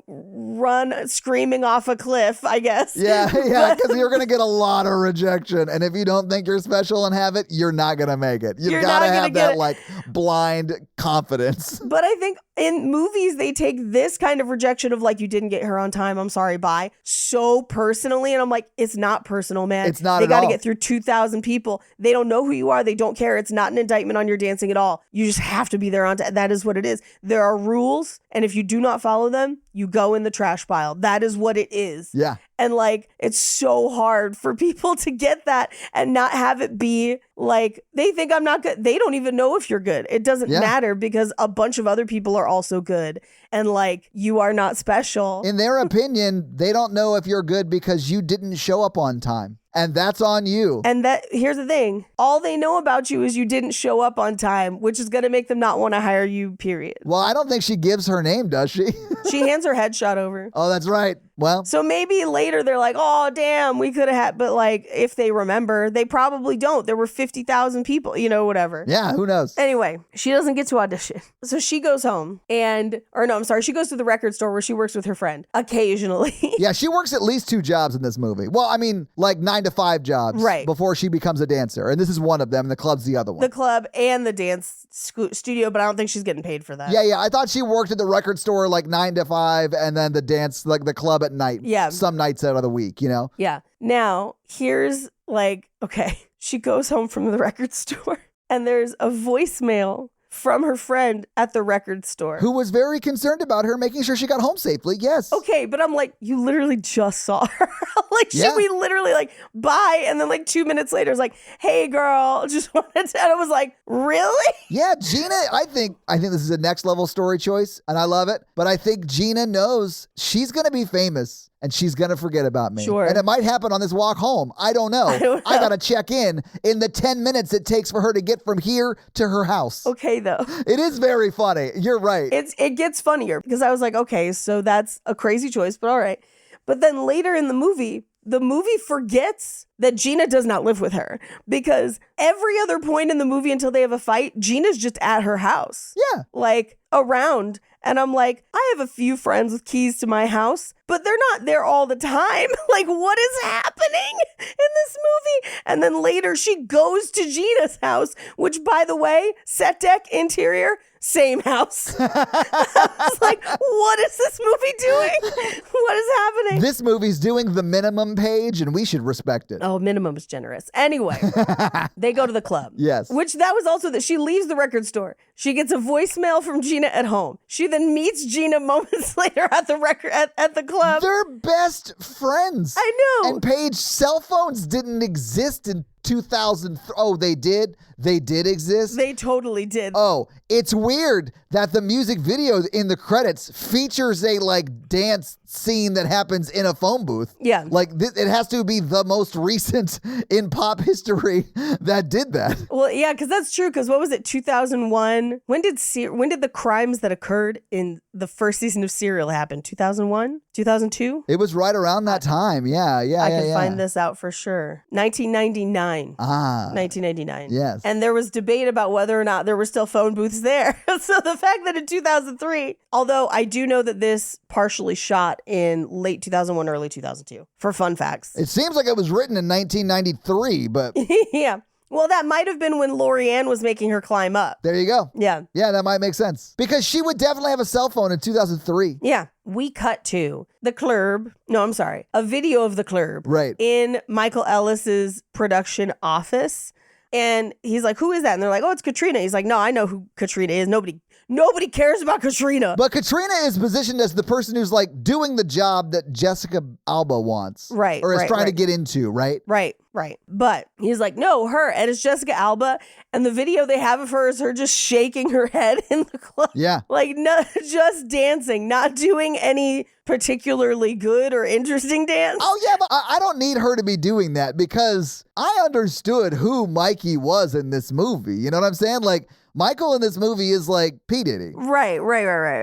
run screaming off a cliff, I guess. Yeah, because you're going to get a lot of rejection. And if you don't think you're special and have it, you're not going to make it. You've got to have that like blind confidence. But I think in movies, they take this kind of rejection of like, you didn't get here on time, I'm sorry, bye, so personally. And I'm like, it's not personal, man. It's not They at got to all. get through 2,000 people. They don't know who you are. They don't care. It's not an indictment on your dancing at all. You just have to be there on time. That is what it is. There are rules. And if you do not follow them, you go in the trash pile. That is what it is. Yeah. And like, it's so hard for people to get that and not have it be like, they think I'm not good. They don't even know if you're good. It doesn't matter because a bunch of other people are also good. And like, you are not special. In their opinion, they don't know if you're good because you didn't show up on time. And that's on you. And here's the thing. All they know about you is you didn't show up on time, which is going to make them not want to hire you, period. Well, I don't think she gives her name, does she? She hands her headshot over. Oh, that's right. Well, So maybe later they're like, oh, damn, we could have had, but like, if they remember, they probably don't. There were 50,000 people, whatever. yeah, who knows? Anyway, she doesn't get to audition. So she goes home she goes to the record store where she works with her friend occasionally. Yeah, she works at least 2 jobs in this movie. Well, I mean, like 9 to 5 jobs Right. before she becomes a dancer. And this is one of them. And the club's the other one. The club and the dance studio, but I don't think she's getting paid for that. Yeah. I thought she worked at the record store like 9 to 5 and then the dance, like the club at night. Yeah. Some nights out of the week, Yeah. Now, here's like, okay, she goes home from the record store and there's a voicemail from her friend at the record store. Who was very concerned about her, making sure she got home safely. Yes. Okay, but I'm like, you literally just saw her. Yeah. We literally like, bye. And then like 2 minutes later, it's like, hey girl, just wanted to, and I was like, really? Yeah, Gina, I think this is a next level story choice and I love it. But I think Gina knows she's going to be famous and she's going to forget about me. Sure. And it might happen on this walk home. I don't know. I got to check in the 10 minutes it takes for her to get from here to her house. Okay, though. It is very funny. You're right. It gets funnier because I was like, okay, so that's a crazy choice, but all right. But then later in the movie forgets that Gina does not live with her because every other point in the movie until they have a fight, Gina's just at her house. Yeah. Like around. And I'm like, I have a few friends with keys to my house, but they're not there all the time. Like, what is happening in this movie? And then later she goes to Gina's house, which, by the way, set deck, interior, same house. I was like, what is this movie doing? What is happening? This movie's doing the minimum page and we should respect it. Oh, minimum is generous. Anyway, they go to the club. Yes. Which that was also that she leaves the record store. She gets a voicemail from Gina at home. She then meets Gina moments later at the club. They're best friends. I know. And Paige, cell phones didn't exist in 2000. Oh, they did? They did exist? They totally did. Oh, it's weird that the music video in the credits features a like dance scene that happens in a phone booth. Yeah. Like it has to be the most recent in pop history that did that. Well, yeah, because that's true. Because what was it, 2001? When did the crimes that occurred in the first season of Serial happen? 2001? 2002? It was right around that time. Yeah. I can find this out for sure. 1999. 1999. Yes. And there was debate about whether or not there were still phone booths there. So the fact that in 2003, although I do know that this partially shot in late 2001, early 2002, for fun facts. It seems like it was written in 1993, but Yeah. Well, that might have been when Lorianne was making her climb up. There you go. Yeah. Yeah, that might make sense. Because she would definitely have a cell phone in 2003. Yeah. We cut to the club. No, I'm sorry. A video of the club. Right. In Michael Ellis's production office. And he's like, who is that? And they're like, oh, it's Katrina. He's like, no, I know who Katrina is. Nobody cares about Katrina. But Katrina is positioned as the person who's like doing the job that Jessica Alba wants. Right. Or is right, trying to right. get into, right? Right. But he's like, no, her. And it's Jessica Alba. And the video they have of her is her just shaking her head in the club. Yeah. Like, no, just dancing, not doing any particularly good or interesting dance. Oh, yeah, but I don't need her to be doing that because I understood who Mikey was in this movie. You know what I'm saying? Like, Michael in this movie is like P. Diddy. Right.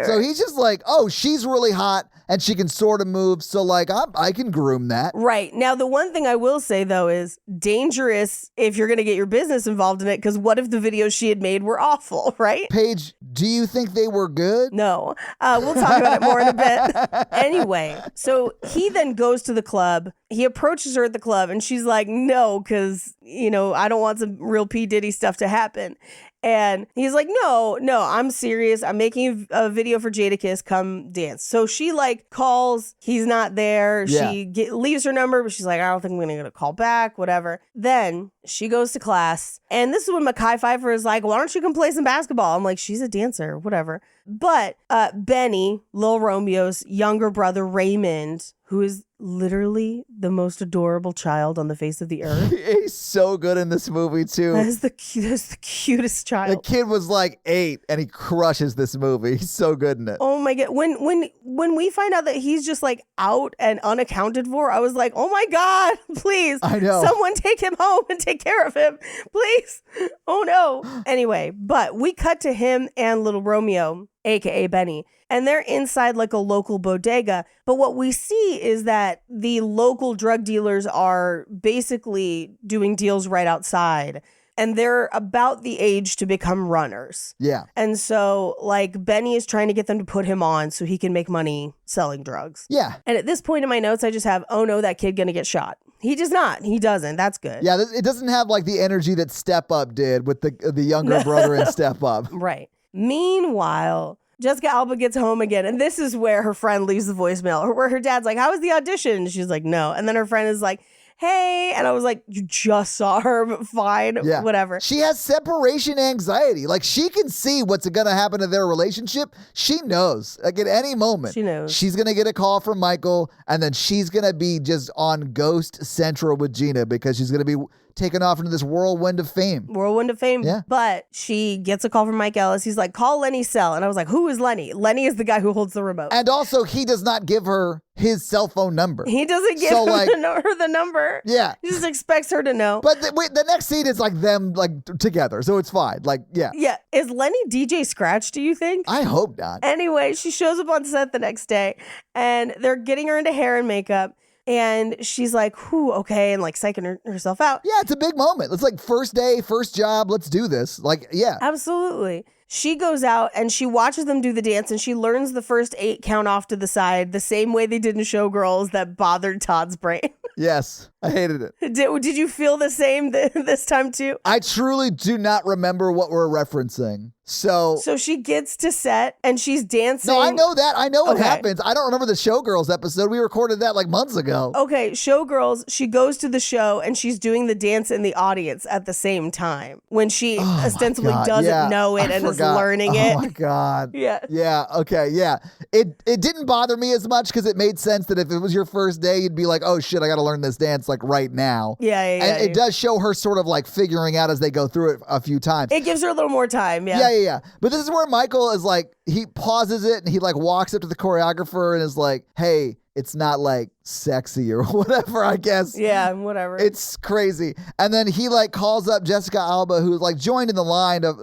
So he's just like, oh, she's really hot and she can sort of move. So, like, I can groom that. Right. Now, the one thing I will say, though, is dangerous if you're going to get your business involved in it, because what if the videos she had made were awful, right? Paige, do you think they were good? No. We'll talk about it more in a bit. Anyway, so he then goes to the club. He approaches her at the club, and she's like, no, because, I don't want some real P. Diddy stuff to happen. And he's like, no, I'm serious. I'm making a video for Jadakiss. Come dance. So she calls. He's not there. Yeah. She leaves her number, but she's like, I don't think I'm going to call back, whatever. Then she goes to class. And this is when Mekhi Phifer is like, why don't you come play some basketball? I'm like, she's a dancer, whatever. But Benny, Lil Romeo's younger brother, Raymond, who is literally the most adorable child on the face of the earth. He's so good in this movie, too. That is the cutest The child. kid was like 8 and he crushes this movie. He's so good in it. Oh my God. When we find out that he's just out and unaccounted for, I was like, oh my God, please. I know. Someone take him home and take care of him, please. Oh no. Anyway, but we cut to him and little Romeo, aka Benny, and they're inside a local bodega. But what we see is that the local drug dealers are basically doing deals right outside. And they're about the age to become runners. Yeah. And so, Benny is trying to get them to put him on so he can make money selling drugs. Yeah. And at this point in my notes, I just have, oh no, that kid gonna get shot. He does not. He doesn't. That's good. Yeah, it doesn't have the energy that Step Up did with the younger brother in Step Up. Right. Meanwhile, Jessica Alba gets home again, and this is where her friend leaves the voicemail, where her dad's like, how was the audition? And she's like, no. And then her friend is like, hey. And I was like, you just saw her, but fine, Yeah. whatever. She has separation anxiety. She can see what's going to happen to their relationship. She knows. At any moment. She knows. She's going to get a call from Michael, and then she's going to be just on Ghost Central with Gina because she's going to be taken off into this whirlwind of fame. Whirlwind of fame. Yeah. But she gets a call from Mike Ellis. He's like, call Lenny's cell. And I was like, who is Lenny? Lenny is the guy who holds the remote. And also, he does not give her his cell phone number. He doesn't give her the number. Yeah. He just expects her to know. But the next scene is them together, so it's fine. Yeah. Yeah. Is Lenny DJ Scratch, do you think? I hope not. Anyway, she shows up on set the next day, and they're getting her into hair and makeup. And she's like, whew, okay, and psyching herself out. Yeah, it's a big moment. It's first day, first job. Let's do this. Yeah. Absolutely. She goes out and she watches them do the dance, and she learns the first 8 count off to the side the same way they did in Showgirls that bothered Todd's brain. Yes, I hated it. Did you feel the same this time too? I truly do not remember what we're referencing. So she gets to set and she's dancing. No, I know that. I know what Okay. happens. I don't remember the Showgirls episode. We recorded that months ago. Okay, Showgirls, she goes to the show and she's doing the dance in the audience at the same time when she ostensibly God, doesn't yeah, know it I and is forgot. learning it. Oh my God. Yeah. Yeah. Okay. Yeah. It didn't bother me as much because it made sense that if it was your first day, you'd be like, oh shit, I got to learn this dance right now. Yeah. And it does show her sort of figuring out as they go through it a few times. It gives her a little more time. Yeah. Yeah. But this is where Michael is he pauses it and he walks up to the choreographer and is like, hey, it's not sexy or whatever, I guess. Yeah, whatever. It's crazy. And then he calls up Jessica Alba, who's joined in the line of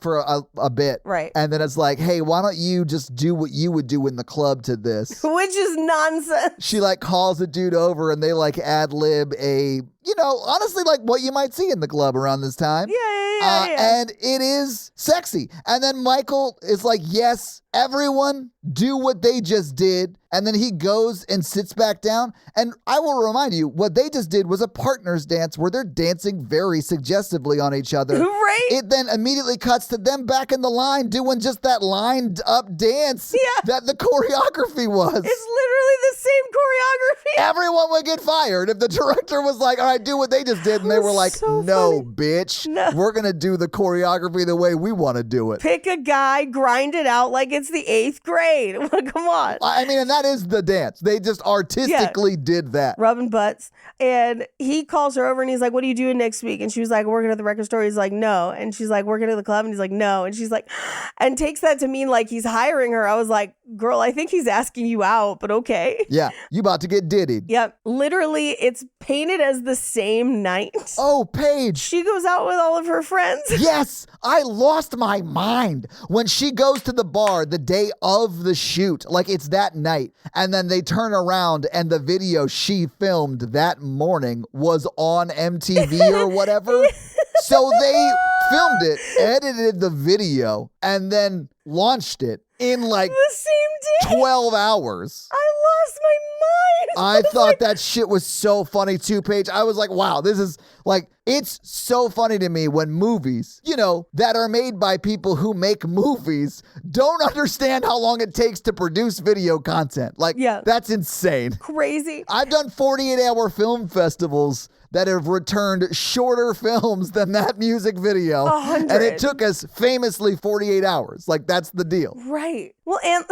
for a bit. Right. And then it's hey, why don't you just do what you would do in the club to this? Which is nonsense. She calls the dude over and they ad lib a honestly, like what you might see in the club around this time. Yeah. And it is sexy. And then Michael is like, yes, everyone do what they just did. And then he goes and sits back down. And I will remind you, what they just did was a partner's dance where they're dancing very suggestively on each other. Right? It then immediately cuts to them back in the line doing just that lined up dance that the choreography was. It's literally the same choreography. Everyone would get fired if the director was like, all right, do what they just did. And they were like, so no, funny. bitch. No. We're going to do the choreography the way we want to do it. Pick a guy, grind it out like it's the 8th grade. Come on. I mean, and that is the dance. They just artistically did that. Rubbing butts. And he calls her over and he's like, what are you doing next week? And she was like, working at the record store. He's like, no. And she's like, working at the club. And he's like, no. And she's like, and takes that to mean like he's hiring her. I was like, girl, I think he's asking you out, but okay. Yeah, you about to get diddied. Yep. Literally, it's painted as the same night. Oh, Paige. She goes out with all of her friends. Yes, I lost my mind when she goes to the bar the day of the shoot. Like it's that night. And then they turn around and the video she filmed that morning was on MTV or whatever. So they filmed it, edited the video, and then launched it in like The same day. 12 hours. I lost my mind. I thought that shit was so funny too, Paige. I was like, wow, this is like, it's so funny to me when movies, that are made by people who make movies don't understand how long it takes to produce video content. Like, that's insane. Crazy. I've done 48-hour film festivals that have returned shorter films than that music video. 100. And it took us famously 48 hours. Like, that's the deal. Right. Well, and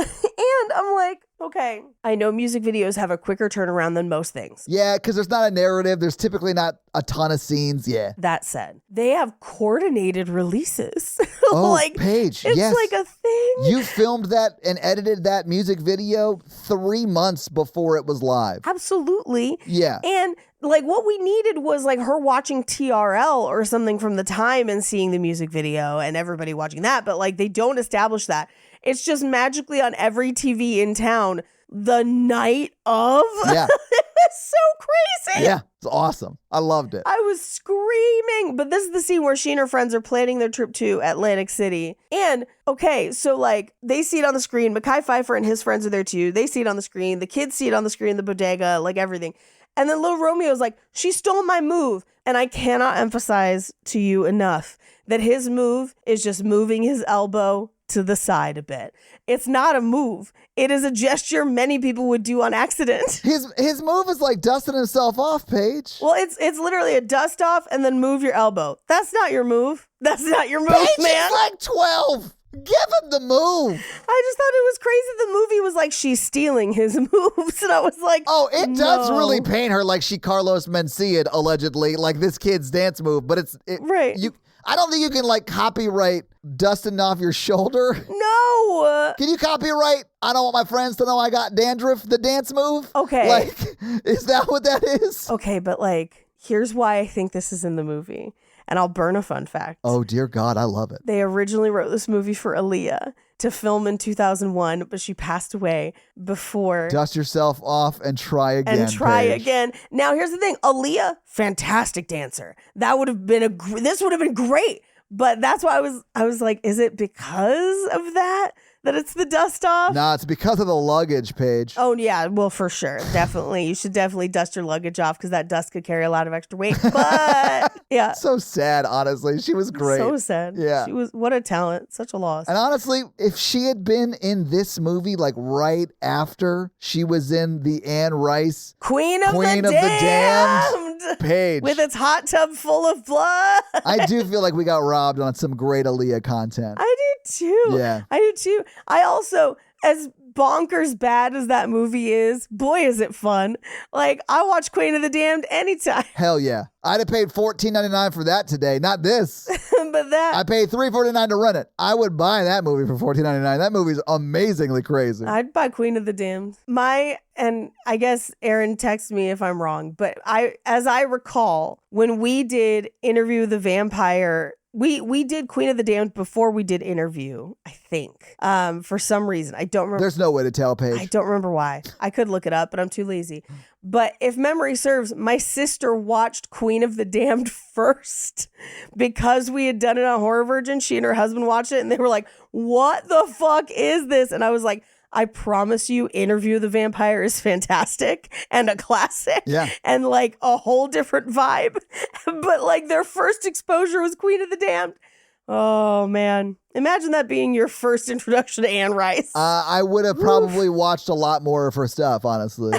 I'm like, okay, I know music videos have a quicker turnaround than most things. Yeah, because there's not a narrative. There's typically not a ton of scenes. Yeah. That said, they have coordinated releases. Oh, like, Paige, it's yes. like a thing. You filmed that and edited that music video 3 months before it was live. Absolutely. Yeah. And like what we needed was like her watching TRL or something from the time and seeing the music video and everybody watching that. But like they don't establish that. It's just magically on every TV in town the night of. Yeah. It's so crazy. Yeah. It's awesome. I loved it. I was screaming. But this is the scene where she and her friends are planning their trip to Atlantic City. And okay, so like they see it on the screen. Mekhi Phifer and his friends are there too. They see it on the screen. The kids see it on the screen, the bodega, like everything. And then little Romeo's like, she stole my move. And I cannot emphasize to you enough that his move is just moving his elbow to the side a bit. It's not a move. It is a gesture many people would do on accident. His move is like dusting himself off, Paige. Well, it's literally a dust off and then move your elbow. That's not your move. That's not your move, Paige man. is like 12. Give him the move. I just thought it was crazy. The movie was like, she's stealing his moves. And I was like, Oh, it does no. really paint her like she Carlos Mencia allegedly, like this kid's dance move. But Right. I don't think you can like copyright dusting off your shoulder. No. Can you copyright I don't want my friends to know I got dandruff, the dance move? Okay. Like, is that what that is? Okay, but like, here's why I think this is in the movie. And I'll burn a fun fact. Oh, dear God, I love it. They originally wrote this movie for Aaliyah to film in 2001, but she passed away before. Dust yourself off and try again. And try Paige. again. Now, here's the thing. Aaliyah, fantastic dancer. That would have been this would have been great. But that's why I was like, is it because of that it's the dust off? Nah, it's because of the luggage, Paige. Oh, yeah. Well, for sure. Definitely. You should definitely dust your luggage off because that dust could carry a lot of extra weight. But yeah. So sad, honestly. She was great. So sad. Yeah. She was, what a talent. Such a loss. And honestly, if she had been in this movie, like right after she was in the Anne Rice Queen of the Damned, Paige. with its hot tub full of blood. I do feel like we got robbed on some great Aaliyah content. I do too. Yeah. I do too. I also, as bonkers bad as that movie is, boy, is it fun. Like, I watch Queen of the Damned anytime. Hell yeah. I'd have paid $14.99 for that today. Not this. But that, I paid $3.49 to rent it. I would buy that movie for $14.99. That movie's amazingly crazy. I'd buy Queen of the Damned. And I guess Aaron texts me if I'm wrong, but as I recall, when we did Interview with the Vampire We did Queen of the Damned before we did Interview, I think. For some reason. I don't remember. There's no way to tell, Paige. I don't remember why. I could look it up, but I'm too lazy. But if memory serves, my sister watched Queen of the Damned first because we had done it on Horror Virgin. She and her husband watched it and they were like, what the fuck is this? And I was like, I promise you, Interview the Vampire is fantastic and a classic. Yeah. And like a whole different vibe. But like their first exposure was Queen of the Damned. Oh, man. Imagine that being your first introduction to Anne Rice. I would have probably watched a lot more of her stuff, honestly.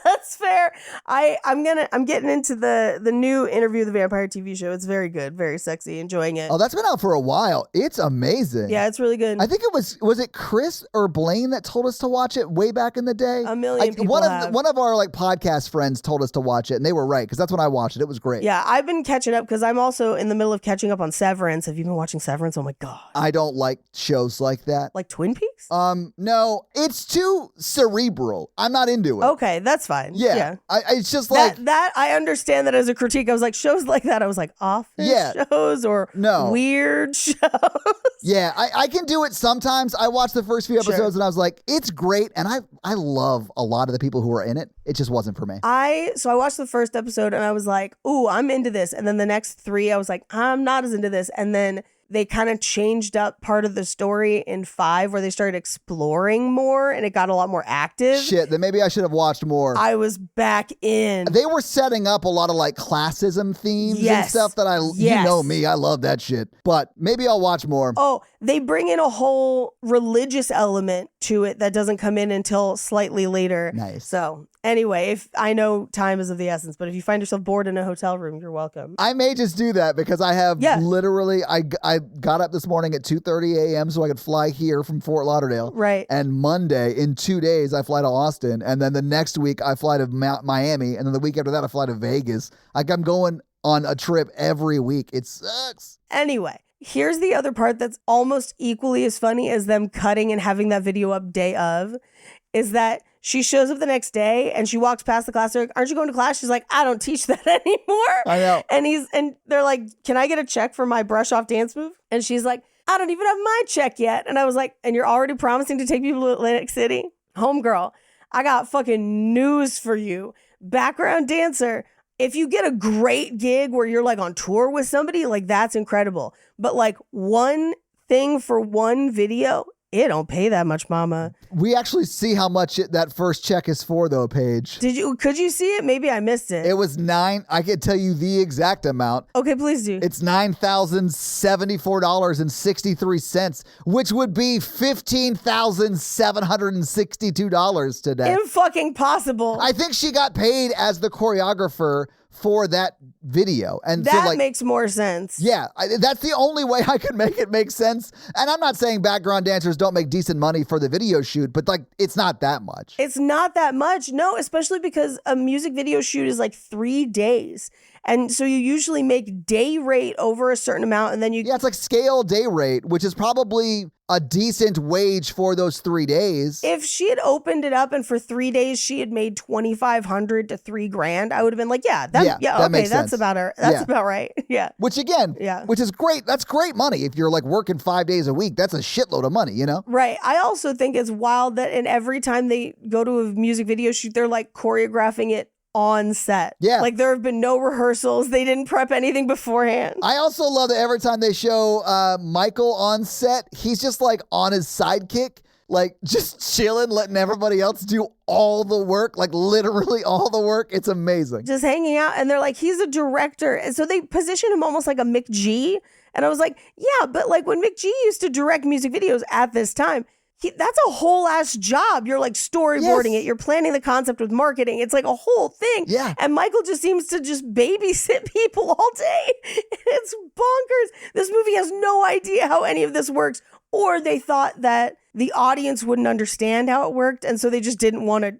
That's fair. I'm getting into the new Interview the Vampire TV show. It's very good, very sexy, enjoying it. Oh, that's been out for a while. It's amazing. Yeah, it's really good. I think it was it Chris or Blaine that told us to watch it way back in the day? A million people one have. of our like podcast friends told us to watch it, and they were right because that's when I watched it. It was great. Yeah, I've been catching up because I'm also in the middle of catching up on Severance. Have you been watching Severance? Oh my God. I don't like shows like that. Like Twin Peaks? No, it's too cerebral. I'm not into it. Okay, that's fine. Yeah. It's just like that I understand that as a critique. I was like, shows like that, I was like, office shows or weird shows. Yeah, I can do it sometimes. I watched the first few episodes and I was like, it's great. And I love a lot of the people who are in it. It just wasn't for me. So I watched the first episode and I was like, ooh, I'm into this. And then the next 3, I was like, I'm not as into this. And then they kind of changed up part of the story in 5 where they started exploring more and it got a lot more active. Shit, then maybe I should have watched more. I was back in. They were setting up a lot of like classism themes and stuff that you know me, I love that shit. But maybe I'll watch more. Oh, they bring in a whole religious element to it that doesn't come in until slightly later. Nice. So anyway, if I know time is of the essence, but if you find yourself bored in a hotel room, you're welcome. I may just do that because I have literally, I got up this morning at 2:30 a.m. so I could fly here from Fort Lauderdale. Right. And Monday, in 2 days, I fly to Austin. And then the next week, I fly to Miami. And then the week after that, I fly to Vegas. Like I'm going on a trip every week. It sucks. Anyway. Here's the other part that's almost equally as funny as them cutting and having that video up day of, is that she shows up the next day and she walks past the class. They're like, aren't you going to class? She's like, I don't teach that anymore. I know. And they're like, can I get a check for my brush off dance move? And she's like, I don't even have my check yet. And I was like, and you're already promising to take people to Atlantic City? Homegirl, I got fucking news for you. Background dancer. If you get a great gig where you're like on tour with somebody, like that's incredible. But like one thing for one video, it don't pay that much, mama. We actually see how much that first check is for though, Paige. Could you see it? Maybe I missed it. It was I could tell you the exact amount. Okay, please do. It's $9,074.63, which would be $15,762 today. Fucking possible. I think she got paid as the choreographer for that video. And that so, like, makes more sense. Yeah, that's the only way I could make it make sense. And I'm not saying background dancers don't make decent money for the video shoot, but like it's not that much. It's not that much. No, especially because a music video shoot is like 3 days. And so you usually make day rate over a certain amount and then you... Yeah, it's like scale day rate, which is probably a decent wage for those 3 days. If she had opened it up and for 3 days she had made $2,500 to $3,000, I would have been like, that makes sense. That's about right. Yeah. Which again, which is great. That's great money. If you're like working 5 days a week, that's a shitload of money, you know? Right. I also think it's wild that in every time they go to a music video shoot, they're like choreographing it on set. Yeah. Like there have been no rehearsals. They didn't prep anything beforehand. I also love that every time they show Michael on set, he's just like on his sidekick, like just chilling, letting everybody else do all the work, like literally all the work. It's amazing. Just hanging out. And they're like, he's a director. And so they position him almost like a Mick G. And I was like, yeah, but like when Mick G used to direct music videos at this time, that's a whole ass job. You're like storyboarding it. You're planning the concept with marketing. It's like a whole thing. Yeah. And Michael just seems to just babysit people all day. It's bonkers. This movie has no idea how any of this works. Or they thought that the audience wouldn't understand how it worked. And so they just didn't want to,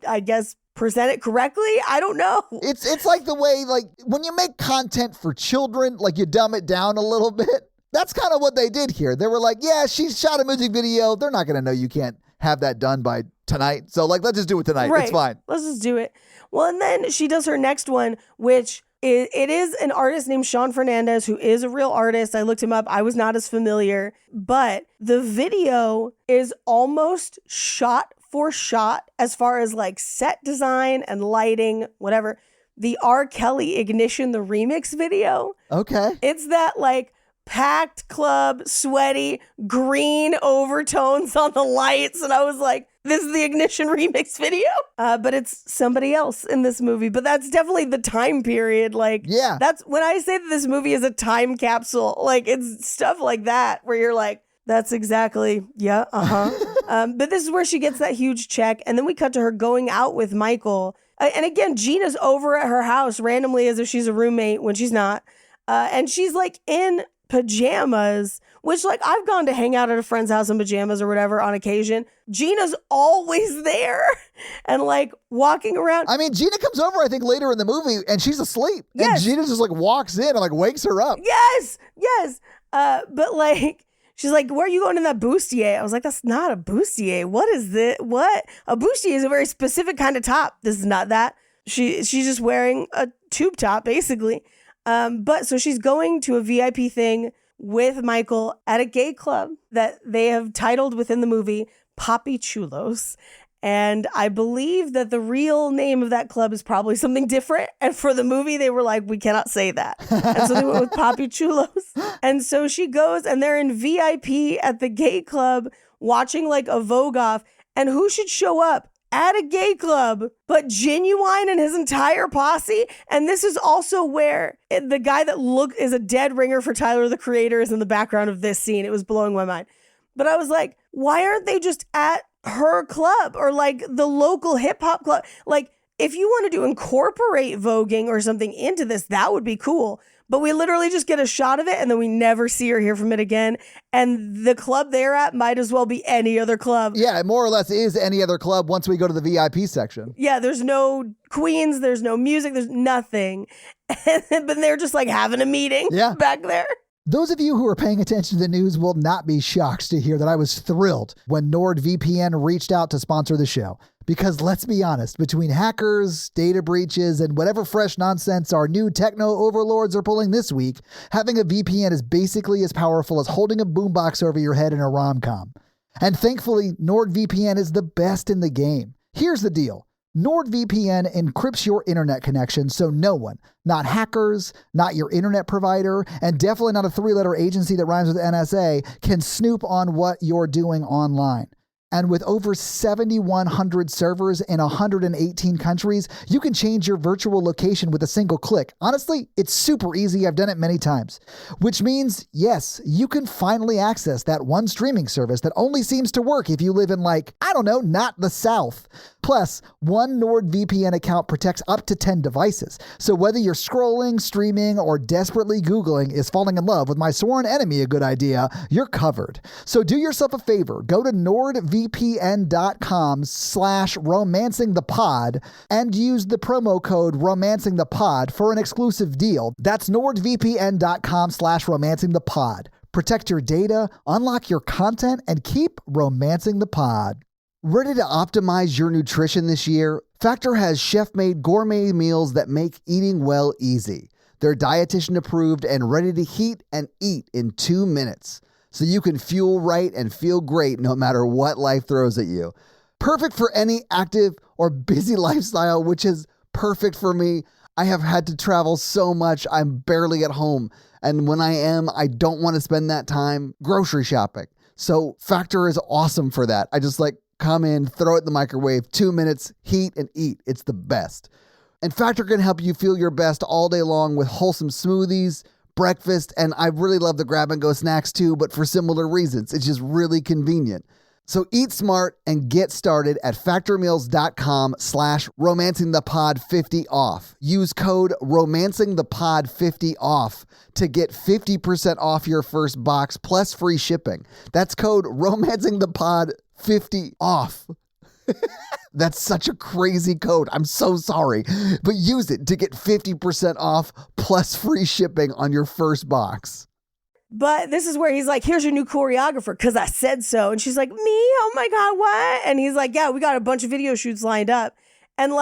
I guess, present it correctly. I don't know. It's like the way, like when you make content for children, like you dumb it down a little bit. That's kind of what they did here. They were like, yeah, she shot a music video. They're not going to know you can't have that done by tonight. So like, let's just do it tonight. Right. It's fine. Let's just do it. Well, and then she does her next one, which it is an artist named Sean Fernandez, who is a real artist. I looked him up. I was not as familiar, but the video is almost shot for shot as far as like set design and lighting, whatever. The R. Kelly Ignition, the remix video. Okay. It's that like packed club, sweaty, green overtones on the lights. And I was like, this is the Ignition remix video. But it's somebody else in this movie. But that's definitely the time period. Like, Yeah. That's when I say that this movie is a time capsule. Like, it's stuff like that where you're like, that's exactly, yeah, but this is where she gets that huge check. And then we cut to her going out with Michael. And again, Gina's over at her house randomly as if she's a roommate when she's not. And she's like in pajamas, which like I've gone to hang out at a friend's house in pajamas or whatever on occasion. Gina's always there and like walking around. I mean, Gina comes over, I think, later in the movie and she's asleep. Yes. And Gina just like walks in and like wakes her up. Yes. But like, she's like, where are you going in that bustier? I was like, that's not a bustier. What is this? What? A bustier is a very specific kind of top. This is not that. She's just wearing a tube top, basically. But so she's going to a VIP thing with Michael at a gay club that they have titled within the movie Papi Chulos. And I believe that the real name of that club is probably something different. And for the movie, they were like, we cannot say that. And so they went with Papi Chulos. And so she goes and they're in VIP at the gay club watching like a Vogue off. And who should show up at a gay club but Genuine and his entire posse? And this is also where the guy that is a dead ringer for Tyler, the Creator, is in the background of this scene. It was blowing my mind. But I was like, why aren't they just at her club or like the local hip hop club? Like, if you wanted to incorporate voguing or something into this, that would be cool. But we literally just get a shot of it and then we never see or hear from it again. And the club they're at might as well be any other club. Yeah, it more or less is any other club once we go to the VIP section. Yeah, there's no queens, there's no music, there's nothing. But they're just like having a meeting back there. Those of you who are paying attention to the news will not be shocked to hear that I was thrilled when NordVPN reached out to sponsor the show. Because let's be honest, between hackers, data breaches, and whatever fresh nonsense our new techno overlords are pulling this week, having a VPN is basically as powerful as holding a boombox over your head in a rom-com. And thankfully, NordVPN is the best in the game. Here's the deal. NordVPN encrypts your internet connection so no one, not hackers, not your internet provider, and definitely not a three-letter agency that rhymes with NSA, can snoop on what you're doing online. And with over 7,100 servers in 118 countries, you can change your virtual location with a single click. Honestly, it's super easy. I've done it many times. Which means, yes, you can finally access that one streaming service that only seems to work if you live in like, I don't know, not the South. Plus, one NordVPN account protects up to 10 devices. So whether you're scrolling, streaming, or desperately Googling, is falling in love with my sworn enemy a good idea, you're covered. So do yourself a favor. Go to nordvpn.com/romancingthepod and use the promo code romancingthepod for an exclusive deal. That's nordvpn.com/romancingthepod. Protect your data, unlock your content, and keep romancing the pod. Ready to optimize your nutrition this year? Factor has chef-made gourmet meals that make eating well easy. They're dietitian approved and ready to heat and eat in 2 minutes. So you can fuel right and feel great no matter what life throws at you. Perfect for any active or busy lifestyle, which is perfect for me. I have had to travel so much, I'm barely at home. And when I am, I don't want to spend that time grocery shopping. So Factor is awesome for that. I just come in, throw it in the microwave, 2 minutes, heat and eat. It's the best. And Factor can help you feel your best all day long with wholesome smoothies, breakfast, and I really love the grab-and-go snacks too, but for similar reasons. It's just really convenient. So eat smart and get started at factormeals.com/romancingthepod50off. Use code romancingthepod50off to get 50% off your first box plus free shipping. That's code romancingthepod50off. That's such a crazy code. I'm so sorry. But use it to get 50% off plus free shipping on your first box. But this is where he's like, here's your new choreographer, because I said so. And she's like, me? Oh my God, what? And he's like, yeah, we got a bunch of video shoots lined up. And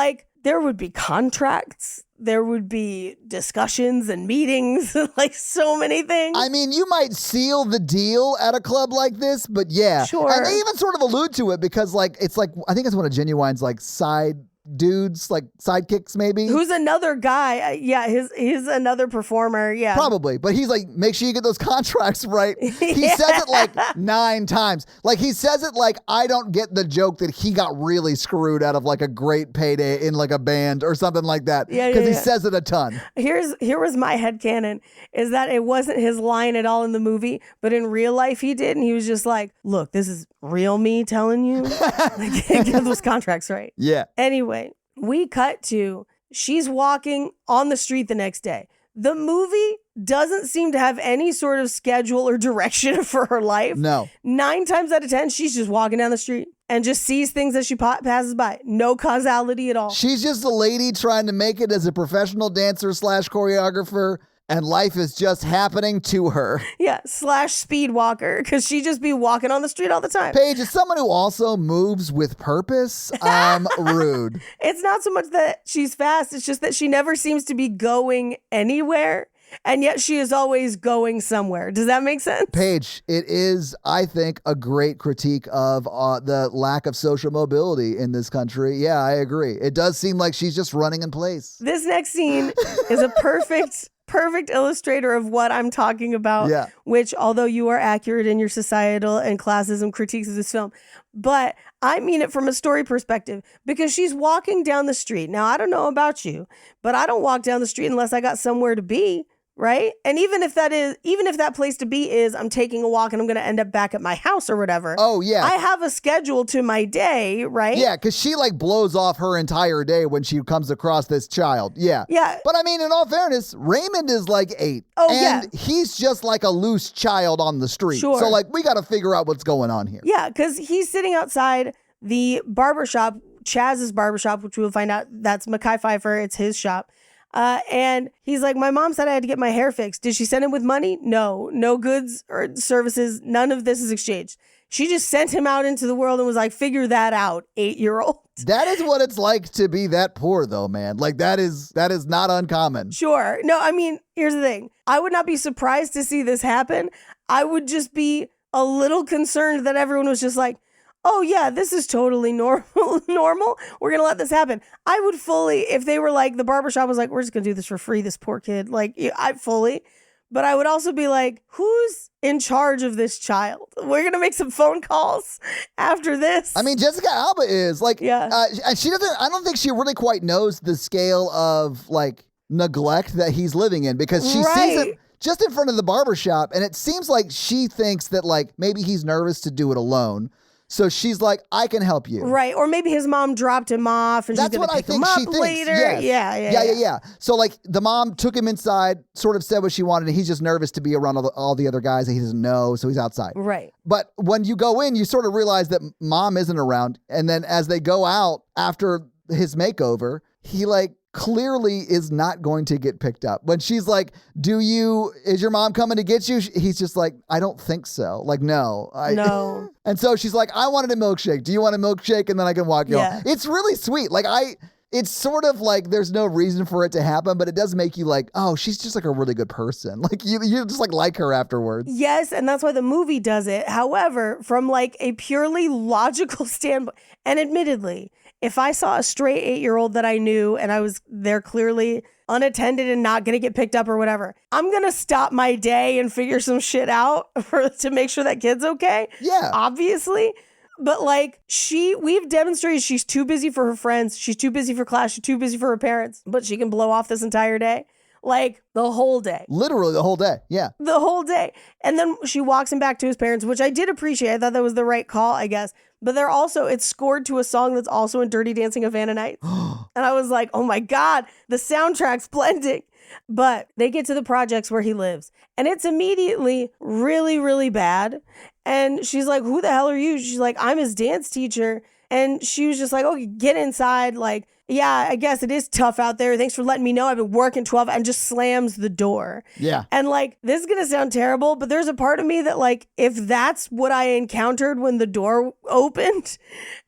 there would be contracts there would be discussions and meetings, like so many things. I mean, you might seal the deal at a club like this, but yeah. Sure. And they even sort of allude to it because, like, it's like, I think it's one of Genuine's, like, side dudes, like sidekicks maybe. Who's another guy? Yeah, he's another performer. Yeah. Probably. But he's like, make sure you get those contracts right. He Yeah. says it like 9 times. Like he says it like I don't get the joke that he got really screwed out of like a great payday in like a band or something like that. Yeah, Because yeah, he yeah. says it a ton. Here was my headcanon, is that it wasn't his line at all in the movie, but in real life he did, and he was just like, look, this is real me telling you. Like, get those contracts right. Yeah. Anyway, we cut to she's walking on the street the next day. The movie doesn't seem to have any sort of schedule or direction for her life. No. 9 times out of 10, she's just walking down the street and just sees things as she passes by. No causality at all. She's just a lady trying to make it as a professional dancer / choreographer, and life is just happening to her. Yeah, / speed walker, because she just be walking on the street all the time. Paige, as someone who also moves with purpose, I'm rude. It's not so much that she's fast, it's just that she never seems to be going anywhere, and yet she is always going somewhere. Does that make sense? Paige, it is, I think, a great critique of the lack of social mobility in this country. Yeah, I agree. It does seem like she's just running in place. This next scene is a perfect illustrator of what I'm talking about, Yeah. which, although you are accurate in your societal and classism critiques of this film, but I mean it from a story perspective, because she's walking down the street. Now, I don't know about you, but I don't walk down the street unless I got somewhere to be. Right? And even if that place to be is I'm taking a walk and I'm going to end up back at my house or whatever. Oh, yeah. I have a schedule to my day, right? Yeah, because she like blows off her entire day when she comes across this child. Yeah. Yeah. But I mean, in all fairness, Raymond is like 8. Oh, and he's just like a loose child on the street. Sure. So like we got to figure out what's going on here. Yeah, because he's sitting outside the barbershop, Chaz's barbershop, which we'll find out that's Mekhi Phifer. It's his shop. And he's like, my mom said I had to get my hair fixed. Did she send him with money? No goods or services. None of this is exchanged. She just sent him out into the world and was like, figure that out, 8-year-old. That is what it's like to be that poor though, man. Like that is not uncommon. Sure. No, I mean, here's the thing. I would not be surprised to see this happen. I would just be a little concerned that everyone was just like, oh yeah, this is totally normal. We're going to let this happen. I would fully, if they were like, the barbershop was like, we're just going to do this for free, this poor kid. Like, I fully, but I would also be like, who's in charge of this child? We're going to make some phone calls after this. I mean, Jessica Alba is like, Yeah. and she doesn't, I don't think she really quite knows the scale of like neglect that he's living in, because she sees him just in front of the barbershop, and it seems like she thinks that like maybe he's nervous to do it alone. So she's like, I can help you. Right. Or maybe his mom dropped him off and That's she's going what to I pick him think up she thinks. later. Yes. Yeah. So like the mom took him inside, sort of said what she wanted, and he's just nervous to be around all the other guys that he doesn't know, so he's outside. Right. But when you go in, you sort of realize that mom isn't around, and then as they go out after his makeover, he like clearly is not going to get picked up. When she's like, is your mom coming to get you? He's just like, I don't think so. Like, no. No. And so she's like, I wanted a milkshake. Do you want a milkshake? And then I can walk you home. It's really sweet. Like it's sort of like there's no reason for it to happen, but it does make you like, oh, she's just like a really good person. Like you just like her afterwards. Yes, and that's why the movie does it. However, from like a purely logical standpoint, and admittedly, if I saw a stray 8-year-old that I knew and they're clearly unattended and not going to get picked up or whatever, I'm going to stop my day and figure some shit out to make sure that kid's okay. Yeah. Obviously. But like we've demonstrated she's too busy for her friends. She's too busy for class. She's too busy for her parents, but she can blow off this entire day. Like the whole day. Literally the whole day. Yeah. The whole day. And then she walks him back to his parents, which I did appreciate. I thought that was the right call, I guess. But it's scored to a song that's also in Dirty Dancing of Vanna Nights. And I was like, oh my God, the soundtrack's blending. But they get to the projects where he lives, and it's immediately really, really bad. And she's like, who the hell are you? She's like, I'm his dance teacher. And she was just like, okay, get inside. Like, yeah, I guess it is tough out there. Thanks for letting me know. I've been working 12, and just slams the door. Yeah. And like, this is going to sound terrible, but there's a part of me that like, if that's what I encountered when the door opened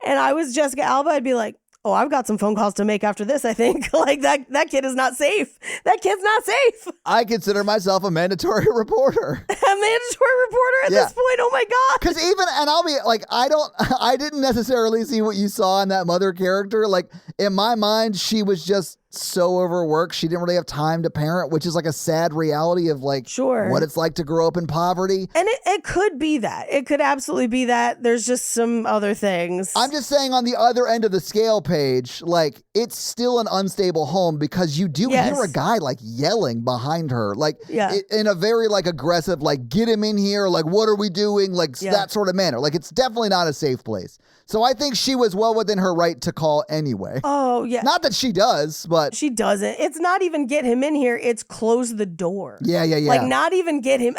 and I was Jessica Alba, I'd be like, oh, I've got some phone calls to make after this, I think. Like, that kid is not safe. That kid's not safe. I consider myself a mandatory reporter. A mandatory reporter at this point. Oh my God. Because and I'll be like, I didn't necessarily see what you saw in that mother character. Like, in my mind, she was just so overworked. She didn't really have time to parent, which is like a sad reality of like what it's like to grow up in poverty. And it could be that. It could absolutely be that. There's just some other things. I'm just saying on the other end of the scale, Paige, like it's still an unstable home because you do hear a guy like yelling behind her, like in a very like aggressive, like get him in here, like what are we doing, like that sort of manner. Like it's definitely not a safe place. So I think she was well within her right to call anyway. Oh, yeah. Not that she does, but... She doesn't. It's not even get him in here. It's close the door. Yeah. Like, not even get him,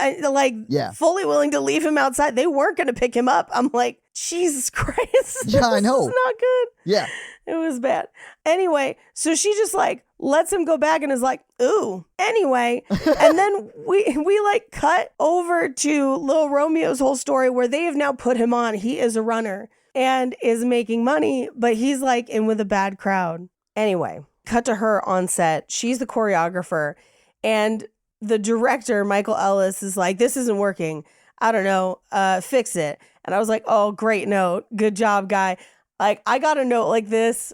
fully willing to leave him outside. They weren't going to pick him up. I'm like, Jesus Christ. Yeah, I know. This is not good. Yeah. It was bad. Anyway, so she just like lets him go back and is like, ooh. Anyway, and then we like cut over to Lil Romeo's whole story where they have now put him on. He is a runner and is making money, but he's like in with a bad crowd. Anyway, cut to her on set. She's the choreographer, and the director, Michael Ellis, is like, this isn't working. I don't know, fix it. And I was like, oh, great note. Good job, guy. Like, I got a note like this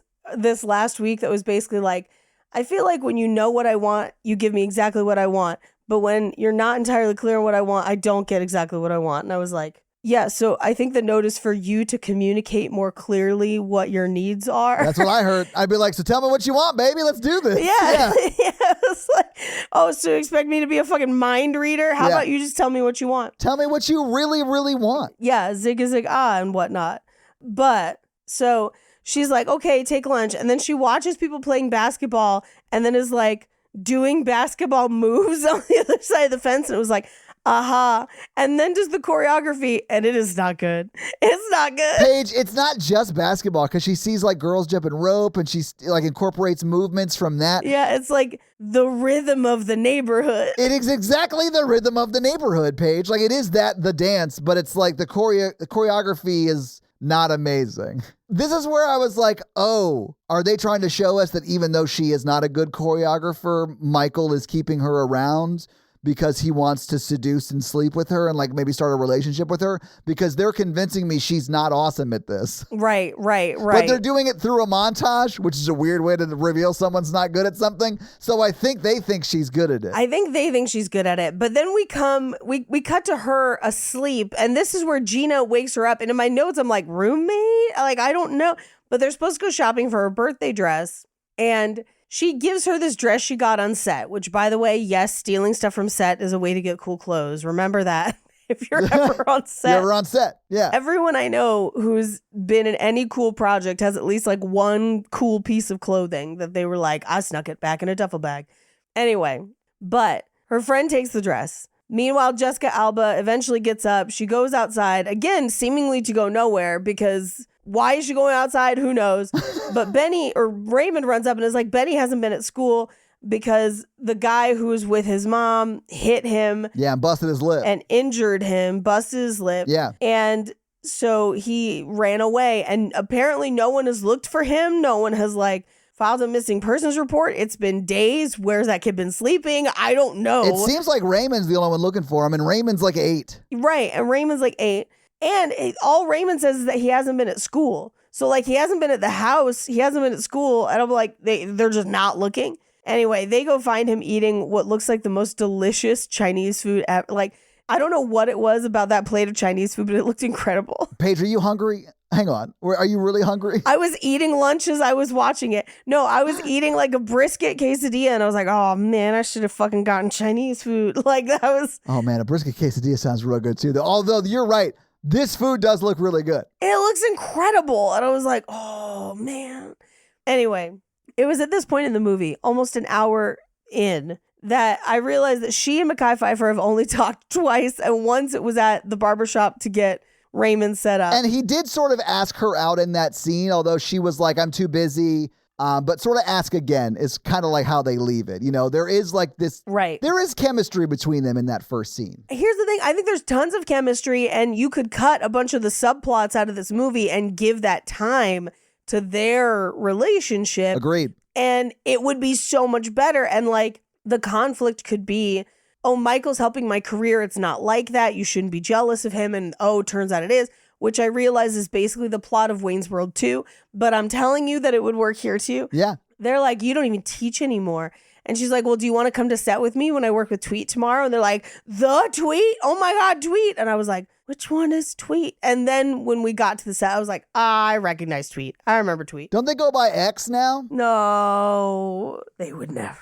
last week that was basically like, I feel like when you know what I want, you give me exactly what I want. But when you're not entirely clear on what I want, I don't get exactly what I want. And I was like, yeah, so I think the note is for you to communicate more clearly what your needs are. That's what I heard. I'd be like, so tell me what you want, baby. Let's do this. Yeah. It's like, oh, so you expect me to be a fucking mind reader? How about you just tell me what you want? Tell me what you really, really want. Yeah, zig a zig ah and whatnot. But so she's like, okay, take lunch. And then she watches people playing basketball and then is like doing basketball moves on the other side of the fence. And it was like, aha. And then does the choreography, and it is not good. It's not good. Paige, it's not just basketball because she sees like girls jumping rope and she like incorporates movements from that. Yeah, it's like the rhythm of the neighborhood. It is exactly the rhythm of the neighborhood, Paige. Like it is the dance, but it's like the choreography is not amazing. This is where I was like, oh, are they trying to show us that even though she is not a good choreographer, Michael is keeping her around because he wants to seduce and sleep with her and like maybe start a relationship with her because they're convincing me she's not awesome at this. Right. But they're doing it through a montage, which is a weird way to reveal someone's not good at something. So I think they think she's good at it. I think they think she's good at it. But then we cut to her asleep, and this is where Gina wakes her up. And in my notes, I'm like, roommate? Like, I don't know. But they're supposed to go shopping for her birthday dress. And she gives her this dress she got on set, which, by the way, yes, stealing stuff from set is a way to get cool clothes. Remember that if you're ever on set. You're ever on set, yeah. Everyone I know who's been in any cool project has at least like one cool piece of clothing that they were like, I snuck it back in a duffel bag. Anyway, but her friend takes the dress. Meanwhile, Jessica Alba eventually gets up. She goes outside, again, seemingly to go nowhere because... why is she going outside? Who knows? But Raymond runs up and is like, Benny hasn't been at school because the guy who was with his mom hit him. Yeah, and busted his lip. And injured him, busted his lip. Yeah. And so he ran away. And apparently no one has looked for him. No one has like filed a missing persons report. It's been days. Where's that kid been sleeping? I don't know. It seems like Raymond's the only one looking for him. And Raymond's like 8. Right. And Raymond's like 8. And all Raymond says is that he hasn't been at school. So, like, he hasn't been at the house. He hasn't been at school. And I'm like, they're just not looking. Anyway, they go find him eating what looks like the most delicious Chinese food ever. Like, I don't know what it was about that plate of Chinese food, but it looked incredible. Paige, are you hungry? Hang on. Are you really hungry? I was eating lunch as I was watching it. No, I was eating like a brisket quesadilla. And I was like, oh, man, I should have fucking gotten Chinese food. Like, that was... Oh, man, a brisket quesadilla sounds real good, too. Although, you're right. This food does look really good. It looks incredible. And I was like, oh, man. Anyway, it was at this point in the movie, almost an hour in, that I realized that she and Mekhi Phifer have only talked twice. And once it was at the barbershop to get Raymond set up. And he did sort of ask her out in that scene, although she was like, I'm too busy. But sort of ask again is kind of like how they leave it. You know, there is like this, right? There is chemistry between them in that first scene. Here's the thing. I think there's tons of chemistry and you could cut a bunch of the subplots out of this movie and give that time to their relationship. Agreed. And it would be so much better. And like the conflict could be, oh, Michael's helping my career. It's not like that. You shouldn't be jealous of him. And oh, turns out it is, which I realize is basically the plot of Wayne's World 2. But I'm telling you that it would work here too. Yeah. They're like, you don't even teach anymore. And she's like, well, do you want to come to set with me when I work with Tweet tomorrow? And they're like, the Tweet? Oh my God, Tweet. And I was like, which one is Tweet? And then when we got to the set, I was like, I recognize Tweet. I remember Tweet. Don't they go by X now? No, they would never.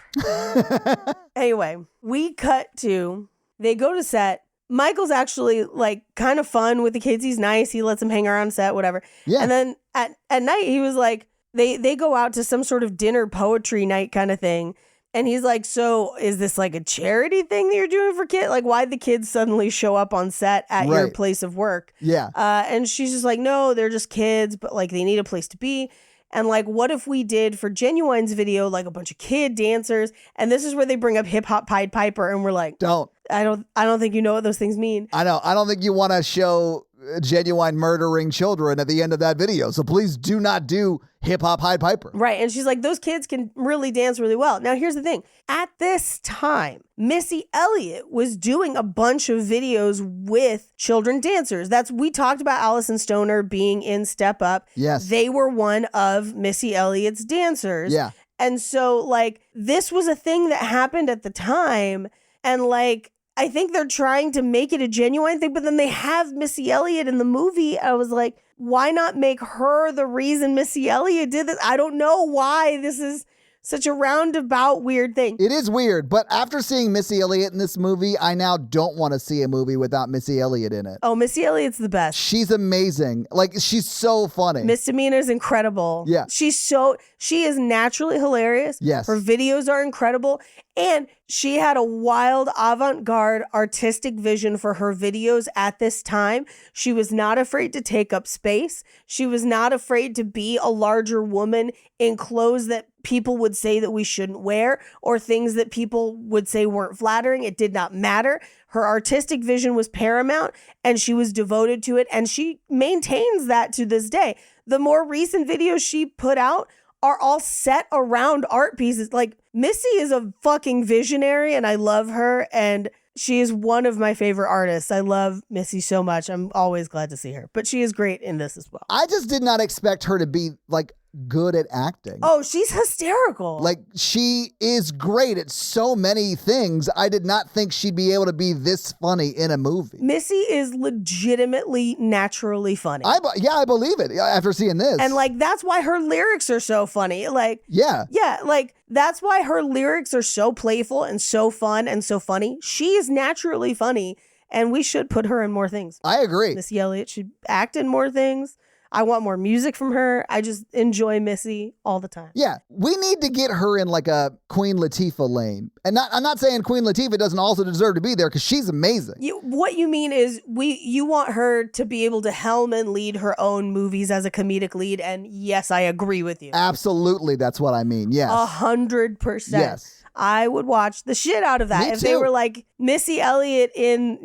Anyway, we cut to, they go to set. Michael's actually like kind of fun with the kids. He's nice. He lets them hang around set, whatever. Yeah. And then at night, he was like, they go out to some sort of dinner poetry night kind of thing. And he's like, so is this like a charity thing that you're doing for kids? Like, why'd the kids suddenly show up on set at your place of work? Yeah. And she's just like, no, they're just kids, but like they need a place to be. And like, what if we did for Genuine's video, like a bunch of kid dancers? And this is where they bring up Hip Hop Pied Piper. And we're like, I don't think you know what those things mean. I know. I don't think you want to show Genuine murdering children at the end of that video. So please do not do Hip Hop Pied Piper. Right. And she's like, those kids can really dance really well. Now, here's the thing. At this time, Missy Elliott was doing a bunch of videos with children dancers. We talked about Allison Stoner being in Step Up. Yes. They were one of Missy Elliott's dancers. Yeah. And so like, this was a thing that happened at the time. And like, I think they're trying to make it a genuine thing, but then they have Missy Elliott in the movie. I was like, why not make her the reason Missy Elliott did this? I don't know why this is such a roundabout weird thing. It is weird, but after seeing Missy Elliott in this movie, I now don't want to see a movie without Missy Elliott in it. Oh, Missy Elliott's the best. She's amazing. Like, she's so funny. Misdemeanor's incredible. Yeah. She is naturally hilarious. Yes. Her videos are incredible. And she had a wild avant-garde artistic vision for her videos at this time. She was not afraid to take up space. She was not afraid to be a larger woman in clothes that people would say that we shouldn't wear or things that people would say weren't flattering. It did not matter. Her artistic vision was paramount and she was devoted to it. And she maintains that to this day. The more recent videos she put out are all set around art pieces. Like, Missy is a fucking visionary and I love her. And she is one of my favorite artists. I love Missy so much. I'm always glad to see her. But she is great in this as well. I just did not expect her to be like good at acting. Oh, she's hysterical. Like, she is great at so many things. I did not think she'd be able to be this funny in a movie. Missy is legitimately naturally funny. I believe it after seeing this. And like, that's why her lyrics are so funny. Like, yeah, like that's why her lyrics are so playful and so fun and so funny. She is naturally funny and we should put her in more things. I agree. Missy Elliott should act in more things. I want more music from her. I just enjoy Missy all the time. Yeah, we need to get her in like a Queen Latifah lane. And I'm not saying Queen Latifah doesn't also deserve to be there because she's amazing. What you mean is you want her to be able to helm and lead her own movies as a comedic lead. And yes, I agree with you. Absolutely, that's what I mean. Yes. 100%. Yes. I would watch the shit out of that. Me if too. they were like Missy Elliott in,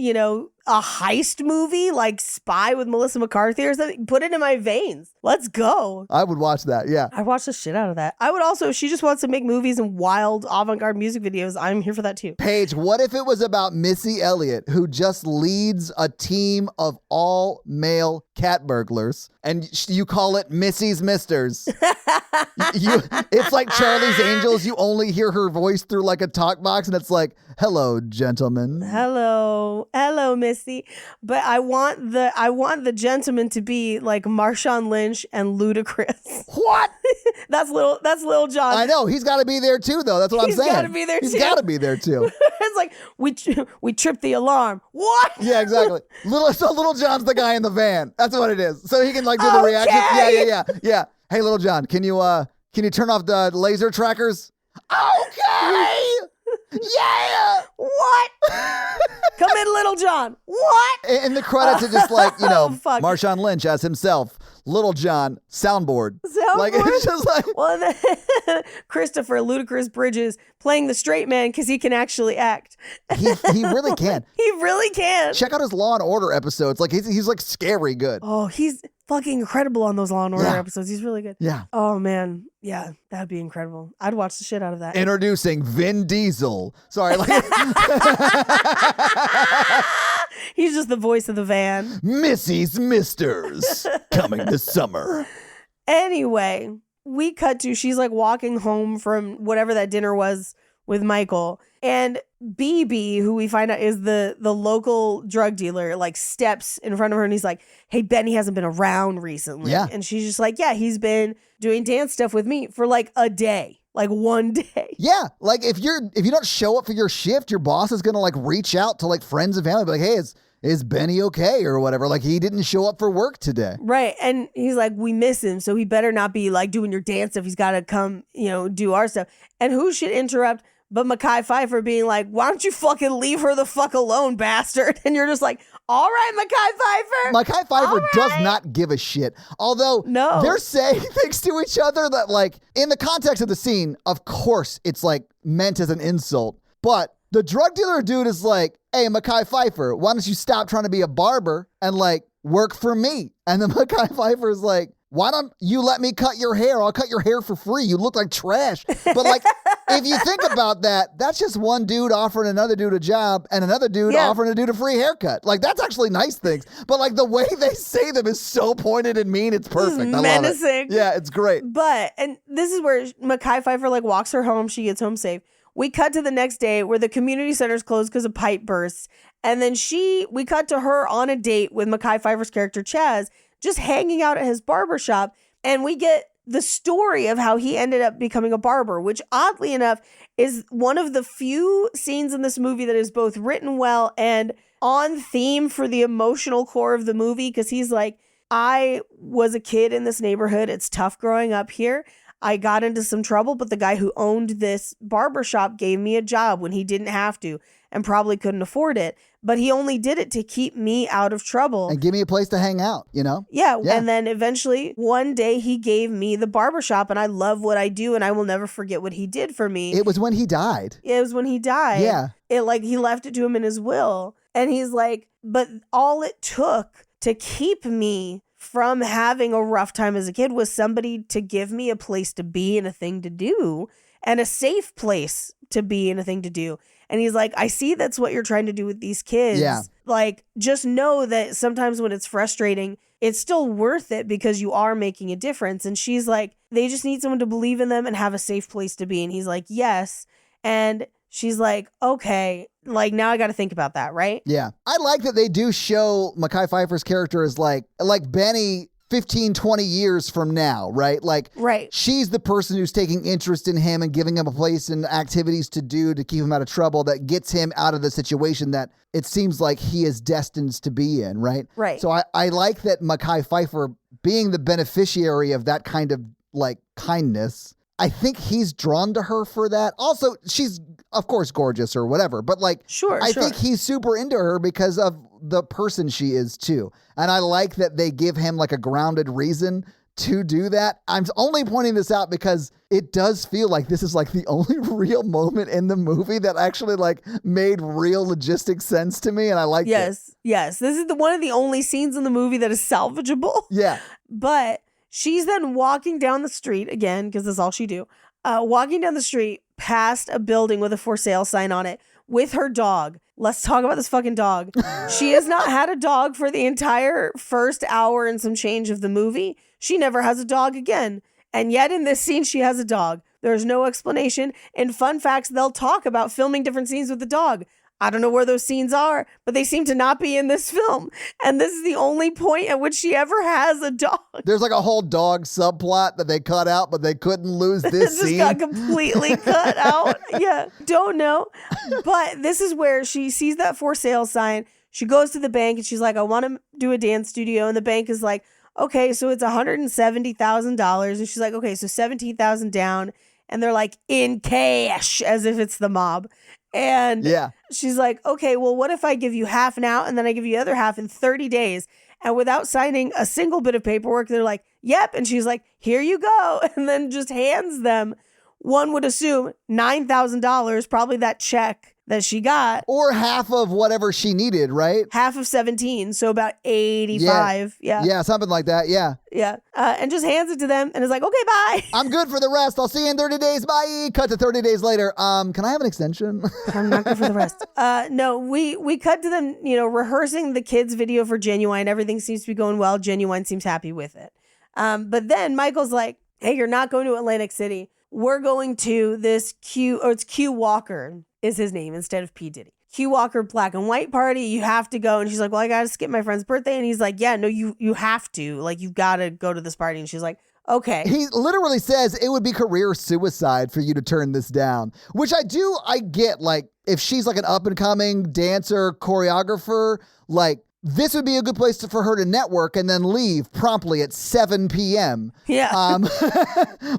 a heist movie like Spy with Melissa McCarthy or something, put it in my veins. Let's go. I would watch that, yeah. I watch the shit out of that. I would also, if she just wants to make movies and wild avant-garde music videos, I'm here for that too. Paige, what if it was about Missy Elliott, who just leads a team of all male cat burglars, and you call it Missy's Misters? It's like Charlie's Angels. You only hear her voice through like a talk box, and it's like, hello, gentlemen. Hello, Missy. But I want the gentleman to be like Marshawn Lynch and Ludacris. What? That's Lil Jon. I know. He's got to be there too, though. That's what I'm saying. He's got to be there too. He's got to be there too. It's like, we tripped the alarm. What? Yeah, exactly. Little John's the guy in the van. That's what it is. So he can like do the reaction. Yeah. Hey, Little John, can you turn off the laser trackers? Okay. Yeah. What? Come in, Little John. What? And the credits are just like, fuck. Marshawn Lynch as himself, Little John, soundboard. Like, it's just like. Well, then Christopher Ludacris Bridges playing the straight man because he can actually act. He really can. He really can. Check out his Law and Order episodes. Like, he's like scary good. Oh, he's fucking incredible on those Law and Order Yeah. episodes. He's really good. Yeah. Oh man, yeah, that'd be incredible. I'd watch the shit out of that. Introducing Vin Diesel. Sorry, like He's just the voice of the van. Missy's Misters coming this summer. Anyway, we cut to she's like walking home from whatever that dinner was with Michael, and BB, who we find out is the local drug dealer, like steps in front of her and he's like, hey, Benny hasn't been around recently. Yeah. And she's just like, yeah, he's been doing dance stuff with me for like a day, like one day. Yeah, like if you don't show up for your shift, your boss is gonna like reach out to like friends and family, be like, hey, is Benny okay or whatever? Like he didn't show up for work today. Right. And he's like, we miss him, so he better not be like doing your dance stuff. He's got to come, do our stuff. And who should interrupt but Mekhi Phifer being like, why don't you fucking leave her the fuck alone, bastard? And you're just like, all right, Mekhi Phifer. Mekhi Phifer does not give a shit. Although they're saying things to each other that like, in the context of the scene, of course, it's like meant as an insult. But the drug dealer dude is like, hey, Mekhi Phifer, why don't you stop trying to be a barber and like work for me? And then Mekhi Phifer is like, why don't you let me cut your hair? I'll cut your hair for free. You look like trash. But like, if you think about that, that's just one dude offering another dude a job and another dude offering a dude a free haircut. Like, that's actually nice things. But like the way they say them is so pointed and mean. It's perfect. I menacing. love it. Yeah, it's great. But, and this is where Mekhi Phifer like walks her home. She gets home safe. We cut to the next day where the community center's closed because of pipe bursts. And then we cut to her on a date with Mekhi Phifer's character, Chaz, just hanging out at his barbershop. And we get the story of how he ended up becoming a barber, which oddly enough is one of the few scenes in this movie that is both written well and on theme for the emotional core of the movie. Because he's like, I was a kid in this neighborhood. It's tough growing up here. I got into some trouble, but the guy who owned this barbershop gave me a job when he didn't have to and probably couldn't afford it. But he only did it to keep me out of trouble. And give me a place to hang out, Yeah. And then eventually one day he gave me the barbershop and I love what I do and I will never forget what he did for me. It was when he died. It was when he died. Yeah. It like he left it to him in his will. And he's like, but all it took to keep me from having a rough time as a kid was somebody to give me a place to be and a thing to do and a safe place to be and a thing to do. And he's like, I see that's what you're trying to do with these kids. Yeah. Like, just know that sometimes when it's frustrating, it's still worth it because you are making a difference. And she's like, they just need someone to believe in them and have a safe place to be. And he's like, yes. And she's like, okay, like now I got to think about that, right? Yeah. I like that they do show Mekhi Phifer's character as like Benny 15, 20 years from now, right? Like, right. She's the person who's taking interest in him and giving him a place and activities to do to keep him out of trouble that gets him out of the situation that it seems like he is destined to be in, right? Right. So I like that Mekhi Phifer being the beneficiary of that kind of like kindness. I think he's drawn to her for that. Also, she's of course gorgeous or whatever, but like, I think he's super into her because of the person she is too. And I like that they give him like a grounded reason to do that. I'm only pointing this out because it does feel like this is like the only real moment in the movie that actually like made real logistic sense to me. And I like Yes. This is one of the only scenes in the movie that is salvageable. Yeah. But she's then walking down the street again, because that's all she do. Walking down the street past a building with a for sale sign on it with her dog. Let's talk about this fucking dog. She has not had a dog for the entire first hour and some change of the movie. She never has a dog again. And yet in this scene, she has a dog. There's no explanation. In fun facts, they'll talk about filming different scenes with the dog. I don't know where those scenes are, but they seem to not be in this film. And this is the only point at which she ever has a dog. There's like a whole dog subplot that they cut out, but they couldn't lose this It scene. just got completely cut out. Yeah, don't know. But this is where she sees that for sale sign. She goes to the bank and she's like, I want to do a dance studio. And the bank is like, okay, so it's $170,000. And she's like, okay, so $17,000 down. And they're like, in cash, as if it's the mob. And she's like, okay, well, what if I give you half now and then I give you the other half in 30 days? And without signing a single bit of paperwork, they're like, yep. And she's like, here you go. And then just hands them, one would assume, $9,000, probably that check that she got. Or half of whatever she needed, right? Half of 17, so about 85. Yeah. Yeah, something like that. Yeah. Yeah. And just hands it to them and is like, okay, bye. I'm good for the rest. I'll see you in 30 days. Bye. Cut to 30 days later. Can I have an extension? I'm not good for the rest. No, we cut to them, rehearsing the kids' video for Genuine. Everything seems to be going well. Genuine seems happy with it. But then Michael's like, hey, you're not going to Atlantic City. We're going to this it's Q Walker is his name instead of P. Diddy. Q Walker black and white party. You have to go. And she's like, well, I got to skip my friend's birthday. And he's like, yeah, no, you have to. Like, you've got to go to this party. And she's like, okay. He literally says it would be career suicide for you to turn this down, which I get. Like, if she's like an up and coming dancer, choreographer, like, this would be a good place for her to network and then leave promptly at 7 p.m. Yeah.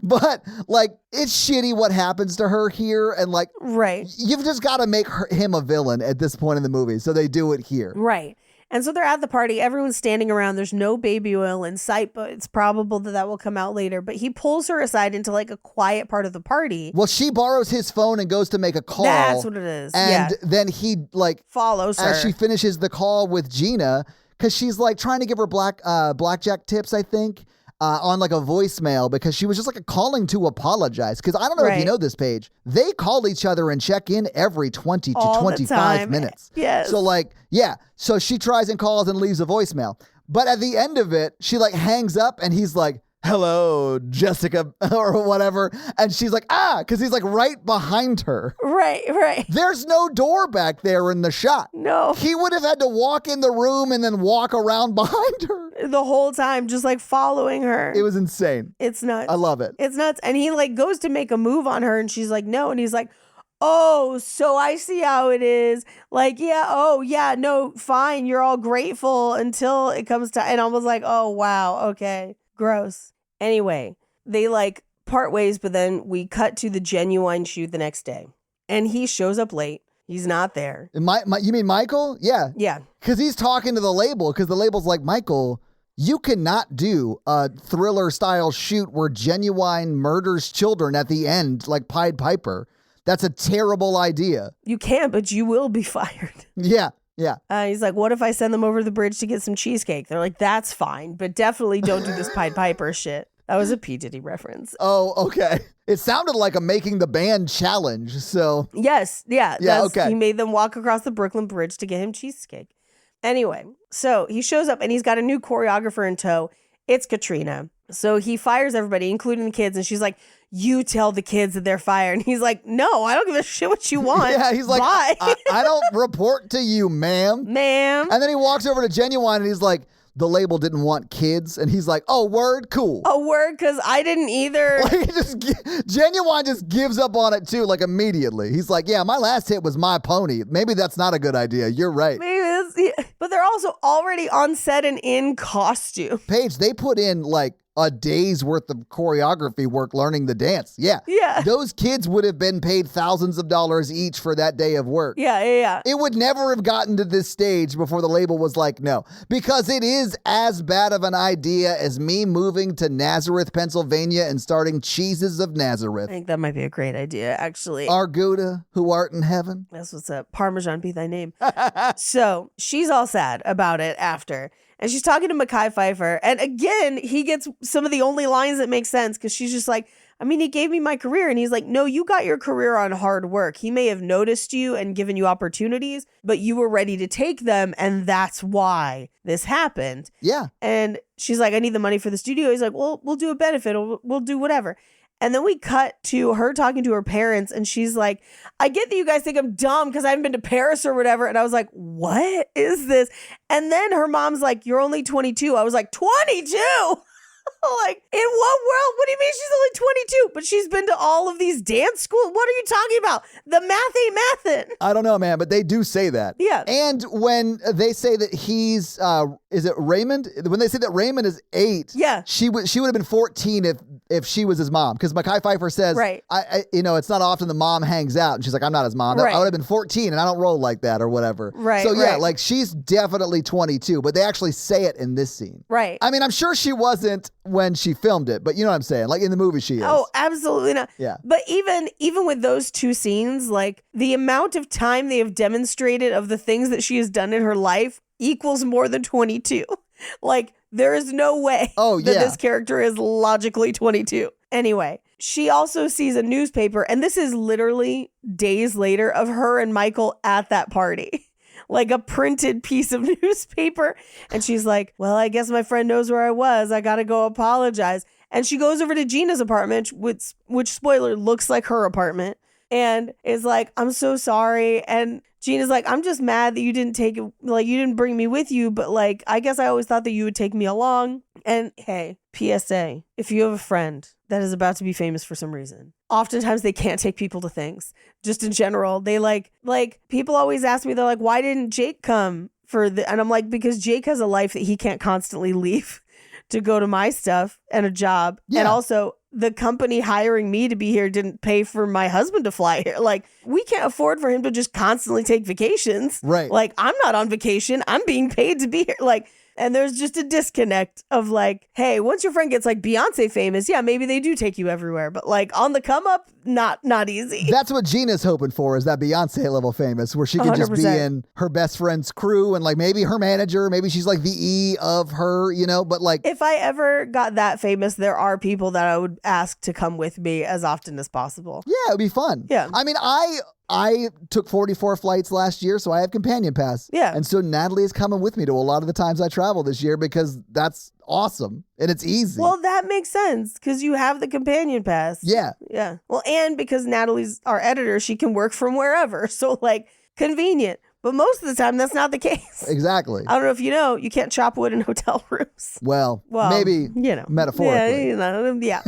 But like, it's shitty what happens to her here. And like, right. You've just got to make him a villain at this point in the movie. So they do it here. Right. And so they're at the party. Everyone's standing around. There's no baby oil in sight, but it's probable that will come out later. But he pulls her aside into like a quiet part of the party. Well, she borrows his phone and goes to make a call. That's what it is. And then he like follows her as she finishes the call with Gina, because she's like trying to give her blackjack tips, I think. On like a voicemail, because she was just like calling to apologize. Because I don't know if you know this, Paige. They call each other and check in every 20 to 25 minutes. Yes. So like, yeah. So she tries and calls and leaves a voicemail. But at the end of it, she like hangs up and he's like, hello, Jessica, or whatever. And she's like, because he's like right behind her. Right. There's no door back there in the shot. No. He would have had to walk in the room and then walk around behind her. The whole time, just like following her. It was insane. It's nuts. I love it. It's nuts. And he like goes to make a move on her and she's like, no. And he's like, oh, so I see how it is. Like, yeah, oh, yeah, no, fine. You're all grateful until it comes to, and I was like, oh, wow, okay. Gross. Anyway, they like part ways, but then we cut to the Genuine shoot the next day. And he shows up late. He's not there. You mean Michael? Yeah. Yeah. Because he's talking to the label, because the label's like, Michael, you cannot do a thriller style shoot where Genuine murders children at the end like Pied Piper. That's a terrible idea. You can't, but you will be fired. Yeah. He's like, what if I send them over the bridge to get some cheesecake? They're like, that's fine, but definitely don't do this Pied Piper shit. That was a P. Diddy reference. Oh, okay. It sounded like a making the band challenge, so. Yes, yeah. Okay. He made them walk across the Brooklyn Bridge to get him cheesecake. Anyway, so he shows up and he's got a new choreographer in tow. It's Katrina. So he fires everybody, including the kids, and she's like, you tell the kids that they're fired. And he's like, no, I don't give a shit what you want. Yeah, he's like, bye. I don't report to you, ma'am. Ma'am. And then he walks over to Genuine and he's like, the label didn't want kids. And he's like, oh, word? Cool. A word, because I didn't either. Like, Genuine just gives up on it too, like immediately. He's like, yeah, my last hit was My Pony. Maybe that's not a good idea. You're right. But they're also already on set and in costume. Paige, they put in like a day's worth of choreography work learning the dance. Yeah. Those kids would have been paid thousands of dollars each for that day of work. Yeah. It would never have gotten to this stage before the label was like, no. Because it is as bad of an idea as me moving to Nazareth, Pennsylvania and starting Cheeses of Nazareth. I think that might be a great idea, actually. Arguta, who art in heaven. That's what's up. Parmesan be thy name. So she's all sad about it after. And she's talking to Mekhi Phifer. And again, he gets some of the only lines that make sense because she's just like, I mean, he gave me my career. And he's like, no, you got your career on hard work. He may have noticed you and given you opportunities, but you were ready to take them. And that's why this happened. Yeah. And she's like, I need the money for the studio. He's like, well, we'll do a benefit. We'll do whatever. And then we cut to her talking to her parents and she's like, I get that you guys think I'm dumb because I haven't been to Paris or whatever. And I was like, what is this? And then her mom's like, you're only 22. I was like, 22? Like, in what world? What do you mean she's only 22? But she's been to all of these dance schools? What are you talking about? The math ain't mathin'. I don't know, man, but they do say that. Yeah. And when they say that he's is it Raymond? When they say that Raymond is 8, Yeah. she would have been 14 if she was his mom. Because Mekhi Phifer says, Right. I it's not often the mom hangs out, and she's like, I'm not his mom. Right. I would have been 14, and I don't roll like that or whatever. Right, So yeah, right. like she's definitely 22, but they actually say it in this scene. Right. I mean, I'm sure she wasn't when she filmed it, but you know what I'm saying? Like in the movie, she is. Oh, absolutely not. Yeah. But even with those two scenes, like the amount of time they have demonstrated of the things that she has done in her life equals more than 22. Like there is no way that this character is logically 22. Anyway, she also sees a newspaper, and this is literally days later of her and Michael at that party. Like a printed piece of newspaper. And she's like, well, I guess my friend knows where I was. I got to go apologize. And she goes over to Gina's apartment, which spoiler, looks like her apartment, and is like, I'm so sorry. And Gina's like, I'm just mad that you didn't you didn't bring me with you, but like, I guess I always thought that you would take me along. And hey, PSA, if you have a friend that is about to be famous for some reason, oftentimes they can't take people to things. Just in general, they like people always ask me, they're like, why didn't Jake come and I'm like, because Jake has a life that he can't constantly leave to go to my stuff and a job. Yeah. And also the company hiring me to be here didn't pay for my husband to fly here. Like we can't afford for him to just constantly take vacations. Right. Like I'm not on vacation. I'm being paid to be here. Like, and there's just a disconnect of like, hey, once your friend gets like Beyonce famous, yeah, maybe they do take you everywhere. But like on the come up, not easy. That's what Gina's hoping for, is that Beyonce level famous, where she can just be 100%. in her best friend's crew and like maybe her manager, maybe she's like the E of her, you know, but like. If I ever got that famous, there are people that I would ask to come with me as often as possible. Yeah, it'd be fun. Yeah. I mean, I took 44 flights last year, so I have companion pass. Yeah. And so Natalie is coming with me to a lot of the times I travel this year because that's awesome and it's easy. Well, that makes sense because you have the companion pass. Yeah. Yeah. Well, and because Natalie's our editor, she can work from wherever. So like convenient. But most of the time, that's not the case. Exactly. I don't know if you know, you can't chop wood in hotel rooms. Well, maybe metaphorically. Yeah.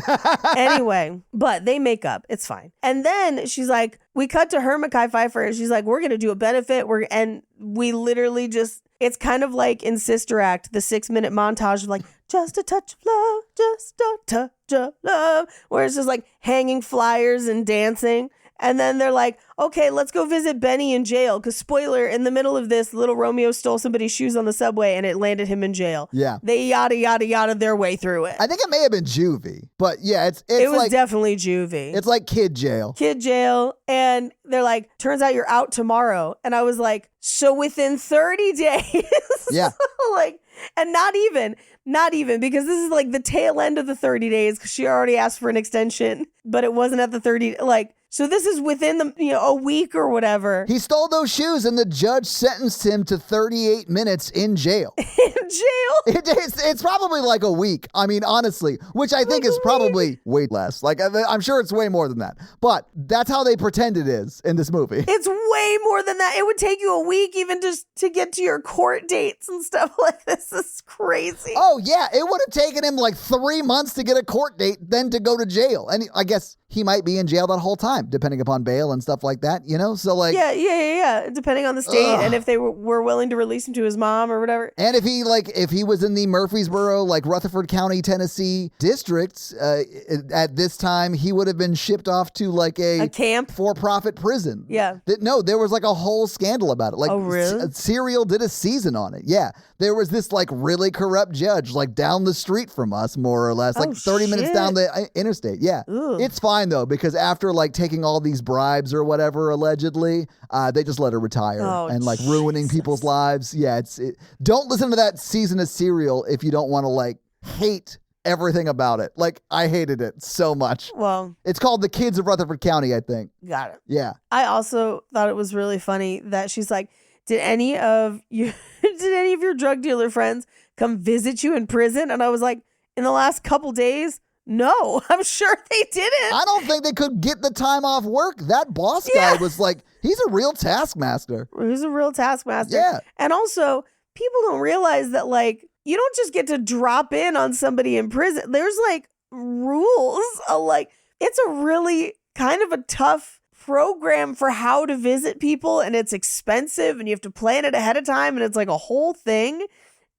Anyway, but they make up. It's fine. And then she's like, we cut to her, Mekhi Phifer, and she's like, we're going to do a benefit. And we literally just, it's kind of like in Sister Act, the 6-minute montage of like, just a touch of love, just a touch of love, where it's just like hanging flyers and dancing. And then they're like, okay, let's go visit Benny in jail. Because spoiler, in the middle of this, little Romeo stole somebody's shoes on the subway and it landed him in jail. Yeah. They yada their way through it. I think it may have been juvie, but yeah, it was like, definitely juvie. It's like kid jail. Kid jail. And they're like, turns out you're out tomorrow. And I was like, so within 30 days. Yeah. Like, and not even because this is like the tail end of the 30 days because she already asked for an extension, but it wasn't at the 30. Like, so this is within a week or whatever. He stole those shoes and the judge sentenced him to 38 minutes in jail. In jail? It's probably like a week. I mean, honestly, which I think is probably way less. Like, I'm sure it's way more than that. But that's how they pretend it is in this movie. It's way more than that. It would take you a week even just to get to your court dates and stuff like this. This is crazy. Oh, yeah. It would have taken him like 3 months to get a court date, then to go to jail. And I guess he might be in jail that whole time, depending upon bail and stuff like that, you know? So like... Yeah. Depending on the state and if they were willing to release him to his mom or whatever. And if he was in the Murfreesboro, like Rutherford County, Tennessee districts, at this time, he would have been shipped off to like a camp for-profit prison. Yeah. No, there was like a whole scandal about it. Like, oh, really? Serial did a season on it. Yeah. There was this like really corrupt judge like down the street from us, more or less, like 30 minutes down the interstate. Yeah. Ooh. It's fine though, because after like taking all these bribes or whatever, allegedly, they just let her retire and like ruining people's lives. Yeah. Don't listen to that season of Serial if you don't want to like hate everything about it. Like, I hated it so much. Well, it's called The Kids of Rutherford County, I think. Got it. Yeah. I also thought it was really funny that she's like, did any of your drug dealer friends come visit you in prison? And I was like, in the last couple days, no, I'm sure they didn't. I don't think they could get the time off work. That boss guy was like, he's a real taskmaster. He's a real taskmaster. Yeah. And also, people don't realize that, like, you don't just get to drop in on somebody in prison. There's, like, rules. Like, it's a really kind of a tough program for how to visit people, and it's expensive, and you have to plan it ahead of time, and it's like a whole thing.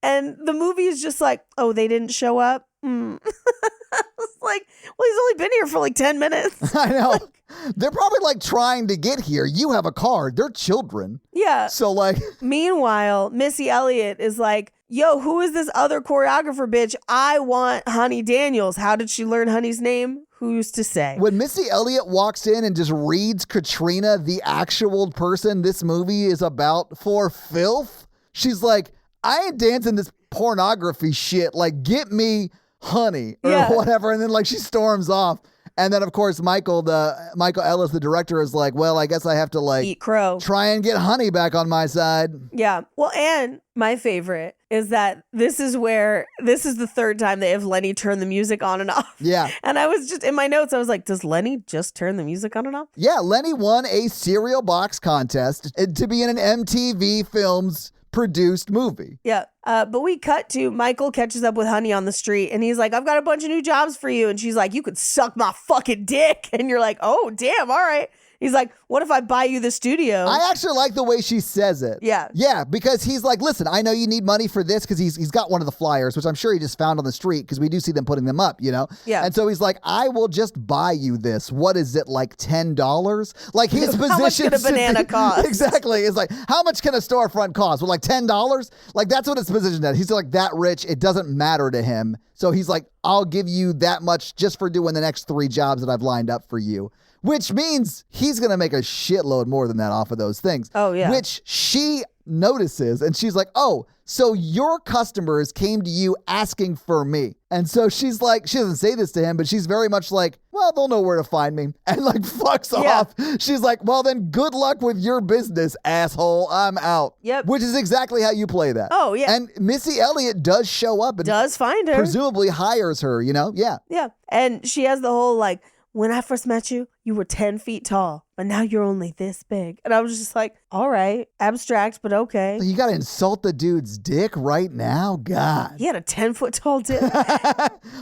And the movie is just like, oh, they didn't show up? It's like, well, he's only been here for like 10 minutes. I know. They're probably like trying to get here. You have a car. They're children. Yeah. So like, Meanwhile, Missy Elliott is like, yo, who is this other choreographer bitch? I want Honey Daniels. How did she learn Honey's name? Who's to say? when Missy Elliott walks in and just reads Katrina, the actual person this movie is about, for filth, she's like, I ain't dancing this pornography shit. Like, get me Honey or Yeah. whatever. And then like she storms off. And then of course Michael Ellis, the director, is like, well, I guess I have to like Eat crow. try and get Honey back on my side. Yeah. Well, and my favorite is that this is the third time they have Lenny turn the music on and off. Yeah. And I was just in my notes, I was like, does Lenny just turn the music on and off? Yeah, Lenny won a cereal box contest to be in an MTV Films produced movie. Yeah. But we cut to Michael catches up with Honey on the street and he's like, I've got a bunch of new jobs for you. And she's like, you could suck my fucking dick. And you're like, oh, damn. All right. He's like, what if I buy you the studio? I actually like the way she says it. Yeah. Yeah, because he's like, listen, I know you need money for this, because he's got one of the flyers, which I'm sure he just found on the street, because we do see them putting them up, you know? Yeah. And so he's like, I will just buy you this. What is it, like $10? Like his position. How much could a banana cost? Exactly. It's like, how much can a storefront cost? Well, like $10? Like that's what his position is. He's like that rich. It doesn't matter to him. So he's like, I'll give you that much just for doing the next 3 jobs that I've lined up for you. Which means he's going to make a shitload more than that off of those things. Oh, yeah. Which she notices, and she's like, oh, so your customers came to you asking for me. And so she's like, she doesn't say this to him, but she's very much like, well, they'll know where to find me. And like fucks Yeah. off. She's like, well, then good luck with your business, asshole. I'm out. Yep. Which is exactly how you play that. Oh, yeah. And Missy Elliott does show up and Does find her. presumably hires her, you know? Yeah. Yeah. And she has the whole like, when I first met you, you were 10 feet tall, but now you're only this big. And I was just like, all right, abstract, but okay. You got to insult the dude's dick right now? God. He had a 10-foot tall dick.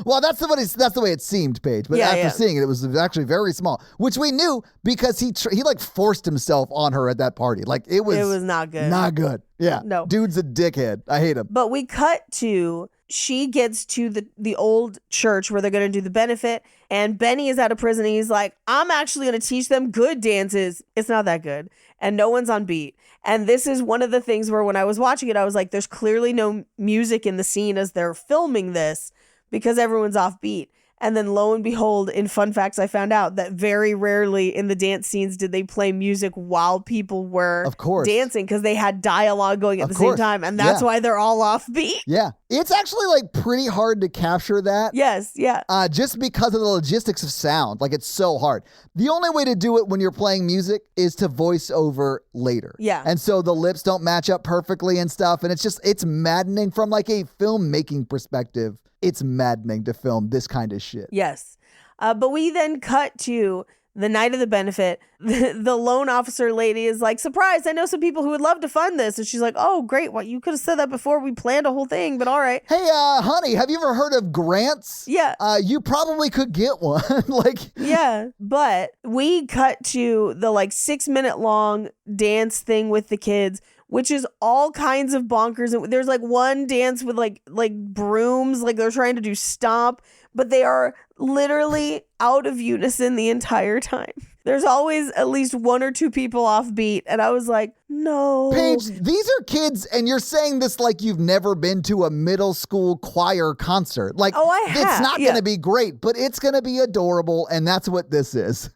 Well, that's the way it seemed, Paige. But Yeah, after yeah. seeing it, it was actually very small, which we knew because he like forced himself on her at that party. Like it was not good. Not good. Yeah. No. Dude's a dickhead. I hate him. But we cut to she gets to the old church where they're going to do the benefit, and Benny is out of prison. And he's like, I'm actually going to teach them good dances. It's not that good. And no one's on beat. And this is one of the things where when I was watching it, I was like, there's clearly no music in the scene as they're filming this because everyone's off beat. And then lo and behold, in fun facts, I found out that very rarely in the dance scenes did they play music while people were Of course. dancing, because they had dialogue going at Of the course. same time. And that's Yeah. why they're all off beat. Yeah. It's actually like pretty hard to capture that. Yes, yeah. Just because of the logistics of sound. Like it's so hard. The only way to do it when you're playing music is to voice over later. Yeah. And so the lips don't match up perfectly and stuff. And it's maddening from like a filmmaking perspective. It's maddening to film this kind of shit. Yes. But we then cut to the night of the benefit. The loan officer lady is like, surprise, I know some people who would love to fund this. And she's like, oh, great. Well, you could have said that before we planned a whole thing, but all right. Hey, honey, have you ever heard of grants? Yeah. You probably could get one. Like, Yeah. But we cut to the like 6-minute long dance thing with the kids, which is all kinds of bonkers. And there's like one dance with like brooms, like they're trying to do stomp, but they are literally out of unison the entire time. There's always at least 1 or 2 people off beat. And I was like, no. Paige, these are kids, and you're saying this like you've never been to a middle school choir concert. Like, Oh, I have, it's not yeah. going to be great, but it's going to be adorable, and that's what this is.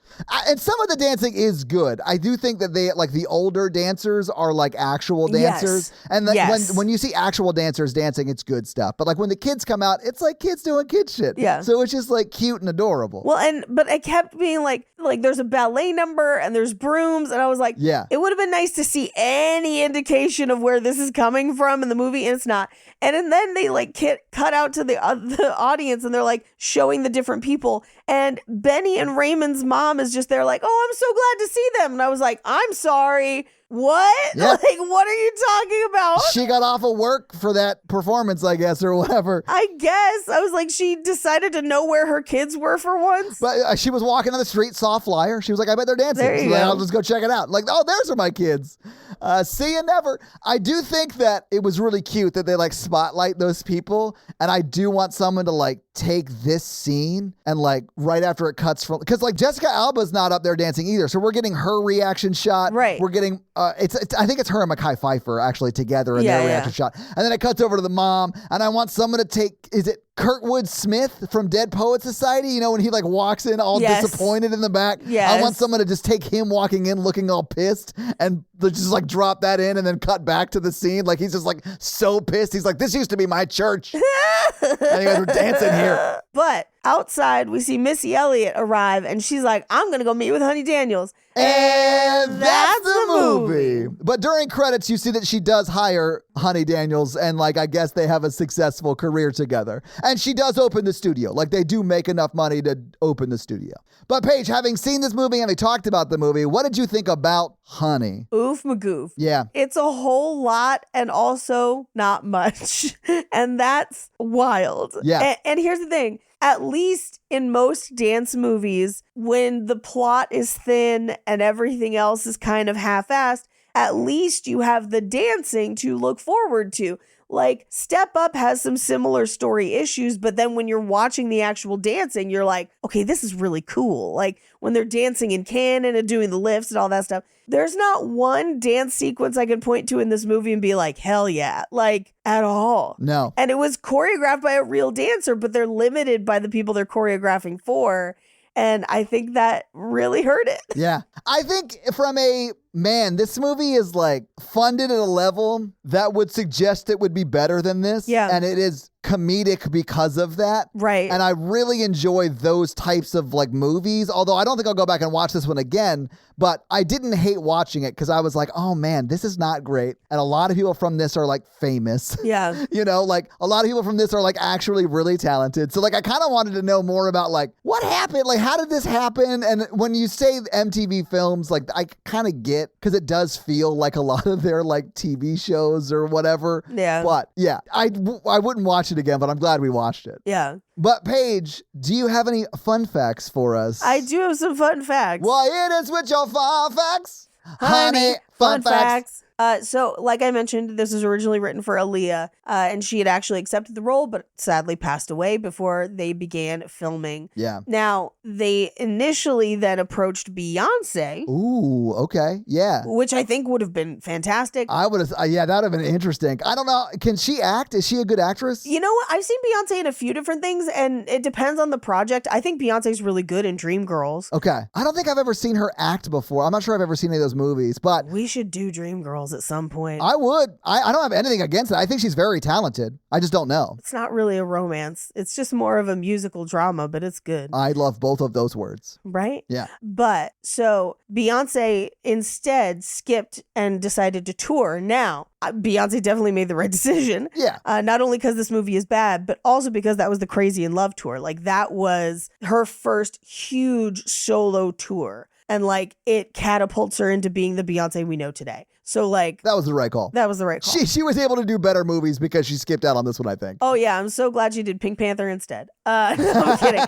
And some of the dancing is good. I do think that they, like, the older dancers are like actual dancers. Yes. And like, Yes. when you see actual dancers dancing, it's good stuff. But like when the kids come out, it's like kids doing kid shit. Yeah. So it's just like cute and adorable. Well, but I kept being like there's a ballet number and there's brooms, and I was like, Yeah. it would have been nice to see any indication of where this is coming from in the movie, and it's not. And then they like cut out to the audience, and they're like showing the different people, and Benny and Raymond's mom is just there like, oh, I'm so glad to see them, and I was like, I'm sorry. What? Yeah. Like, what are you talking about? She got off of work for that performance, I guess, or whatever. I guess. I was like, she decided to know where her kids were for once. But she was walking on the street, saw a flyer. She was like, I bet they're dancing. There you She's like, go. I'll just go check it out. Like, oh, there's are my kids. See you never. I do think that it was really cute that they like spotlight those people. And I do want someone to like take this scene and like right after it cuts from, because like Jessica Alba's not up there dancing either. So we're getting her reaction shot. Right. We're getting, it's I think it's her and Mekhi Phifer actually together in their reaction shot. And then it cuts over to the mom. And I want someone to take, is it Kurtwood Smith from Dead Poet Society? You know, when he like walks in all disappointed in the back. Yes. I want someone to just take him walking in looking all pissed and just like drop that in and then cut back to the scene. Like he's just like so pissed. He's like, this used to be my church. And you guys were dancing here. But outside, we see Missy Elliott arrive and she's like, I'm going to go meet with Honey Daniels. And that's the movie. But during credits, you see that she does hire Honey Daniels and like, I guess they have a successful career together. And she does open the studio. Like they do make enough money to open the studio. But Paige, having seen this movie and we talked about the movie, what did you think about Honey? Oof magoof. Yeah. It's a whole lot and also not much. And that's wild. Yeah. And here's the thing. At least in most dance movies, when the plot is thin and everything else is kind of half-assed, at least you have the dancing to look forward to. Like, Step Up has some similar story issues, but then when you're watching the actual dancing, you're like, okay, this is really cool. Like, when they're dancing in canon and doing the lifts and all that stuff, there's not one dance sequence I can point to in this movie and be like, hell yeah, like, at all. No. And it was choreographed by a real dancer, but they're limited by the people they're choreographing for. And I think that really hurt it. Yeah. I think from this movie is like funded at a level that would suggest it would be better than this. Yeah. And it is comedic because of that. Right. And I really enjoy those types of like movies, although I don't think I'll go back and watch this one again, but I didn't hate watching it because I was like, oh man, this is not great. And a lot of people from this are like famous. Yeah. You know, like a lot of people from this are like actually really talented. So like I kind of wanted to know more about like what happened, like how did this happen? And when you say MTV Films, like I kind of get, because it does feel like a lot of their like TV shows or whatever. Yeah. But yeah, I wouldn't watch it again, but I'm glad we watched it. Yeah. But Paige, do you have any fun facts for us? I do have some fun facts. Well, it is with your fun facts. Honey, fun facts. So, like I mentioned, this was originally written for Aaliyah, and she had actually accepted the role, but sadly passed away before they began filming. Yeah. Now, they initially then approached Beyonce. Ooh, okay. Yeah. Which I think would have been fantastic. I would have, that would have been interesting. I don't know. Can she act? Is she a good actress? You know what? I've seen Beyonce in a few different things, and it depends on the project. I think Beyonce's really good in Dreamgirls. Okay. I don't think I've ever seen her act before. I'm not sure I've ever seen any of those movies, but We should do Dreamgirls at some point. I would. I don't have anything against it. I think she's very talented. I just don't know. It's not really a romance. It's just more of a musical drama, but it's good. I love both of those words. Right? Yeah. But so Beyonce instead skipped and decided to tour. Now, Beyonce definitely made the right decision. Yeah. Not only because this movie is bad, but also because that was the Crazy in Love tour. Like that was her first huge solo tour. And like it catapults her into being the Beyonce we know today. So like That was the right call. that was the right call. She was able to do better movies because she skipped out on this one, I think. Oh yeah, I'm so glad she did Pink Panther instead. No, I'm kidding.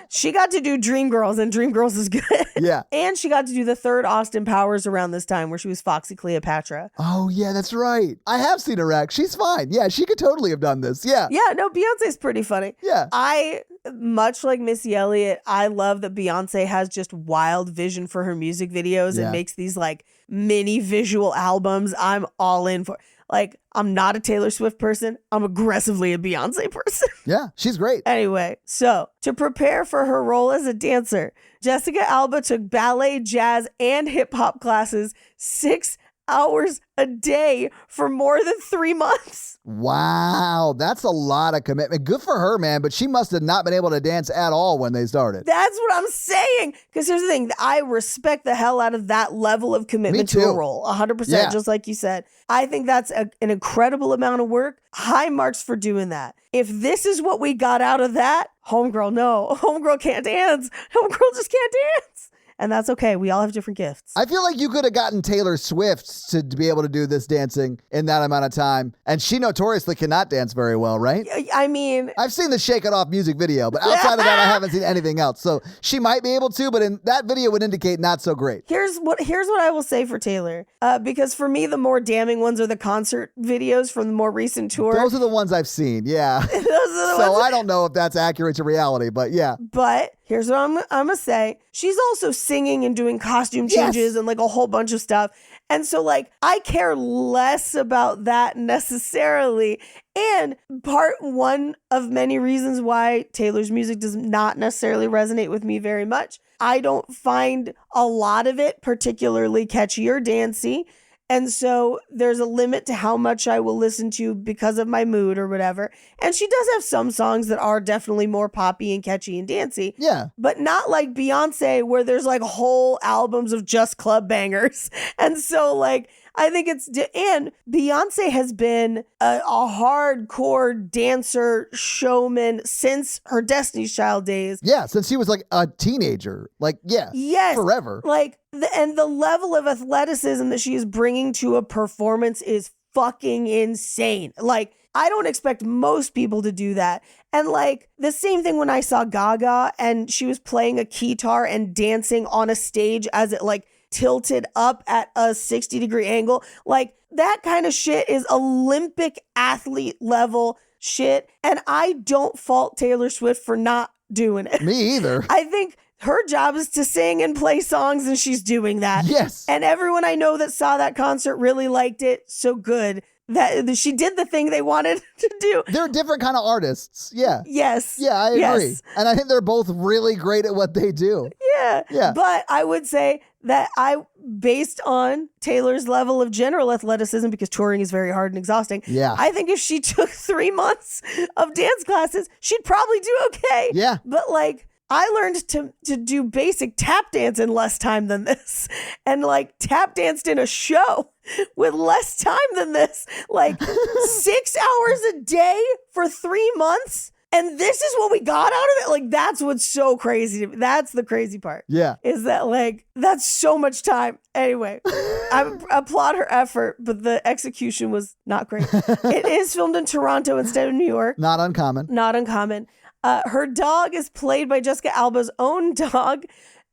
She got to do Dreamgirls, and Dreamgirls is good. Yeah. And she got to do the third Austin Powers around this time, where she was Foxy Cleopatra. Oh, yeah, that's right. I have seen her act. She's fine. Yeah, she could totally have done this. Yeah. Yeah, no, Beyonce's pretty funny. Yeah. Much like Missy Elliott, I love that Beyonce has just wild vision for her music videos and makes these like mini visual albums. I'm all in for. Like, I'm not a Taylor Swift person. I'm aggressively a Beyonce person. Yeah, she's great. Anyway, so to prepare for her role as a dancer, Jessica Alba took ballet, jazz, and hip hop classes 6 hours a day for more than 3 months. Wow, that's a lot of commitment. Good for her, man, but she must have not been able to dance at all when they started. That's what I'm saying. Because here's the thing. I respect the hell out of that level of commitment to a role. 100%, just like you said. I think that's an incredible amount of work. High marks for doing that. If this is what we got out of that, homegirl, no. Homegirl can't dance. Homegirl just can't dance. And that's okay. We all have different gifts. I feel like you could have gotten Taylor Swift to be able to do this dancing in that amount of time. And she notoriously cannot dance very well, right? I mean, I've seen the Shake It Off music video, but outside of that, I haven't seen anything else. So she might be able to, but in that video would indicate not so great. here's what I will say for Taylor. Because for me, the more damning ones are the concert videos from the more recent tour. Those are the ones I've seen, yeah. Those are the So ones. I don't know if that's accurate to reality, but yeah. But here's what I'm going to say. She's also singing and doing costume changes and like a whole bunch of stuff. And so like, I care less about that necessarily. And part one of many reasons why Taylor's music does not necessarily resonate with me very much. I don't find a lot of it particularly catchy or dancey. And so there's a limit to how much I will listen to because of my mood or whatever. And she does have some songs that are definitely more poppy and catchy and dancey. Yeah. But not like Beyonce, where there's like whole albums of just club bangers. And so like, I think and Beyonce has been a hardcore dancer, showman since her Destiny's Child days. Yeah, since she was like a teenager. Like, yeah. Yes. Forever. Like, the level of athleticism that she is bringing to a performance is fucking insane. Like, I don't expect most people to do that. And like, the same thing when I saw Gaga and she was playing a keytar and dancing on a stage as it like tilted up at a 60-degree angle. Like, that kind of shit is Olympic athlete level shit. And I don't fault Taylor Swift for not doing it. Me either. I think her job is to sing and play songs, and she's doing that. Yes. And everyone I know that saw that concert really liked it. So good that she did the thing they wanted to do. They're different kind of artists. Yeah. Yes. Yeah, I agree. Yes. And I think they're both really great at what they do. Yeah. Yeah. But I would say that based on Taylor's level of general athleticism, because touring is very hard and exhausting. Yeah. I think if she took 3 months of dance classes, she'd probably do okay. Yeah. But like, I learned to do basic tap dance in less time than this, and like tap danced in a show with less time than this, like 6 hours a day for 3 months. And this is what we got out of it. Like, that's what's so crazy to me. That's the crazy part. Yeah. Is that like, that's so much time. Anyway, I applaud her effort, but the execution was not great. It is filmed in Toronto instead of New York. Not uncommon. Not uncommon. Her dog is played by Jessica Alba's own dog.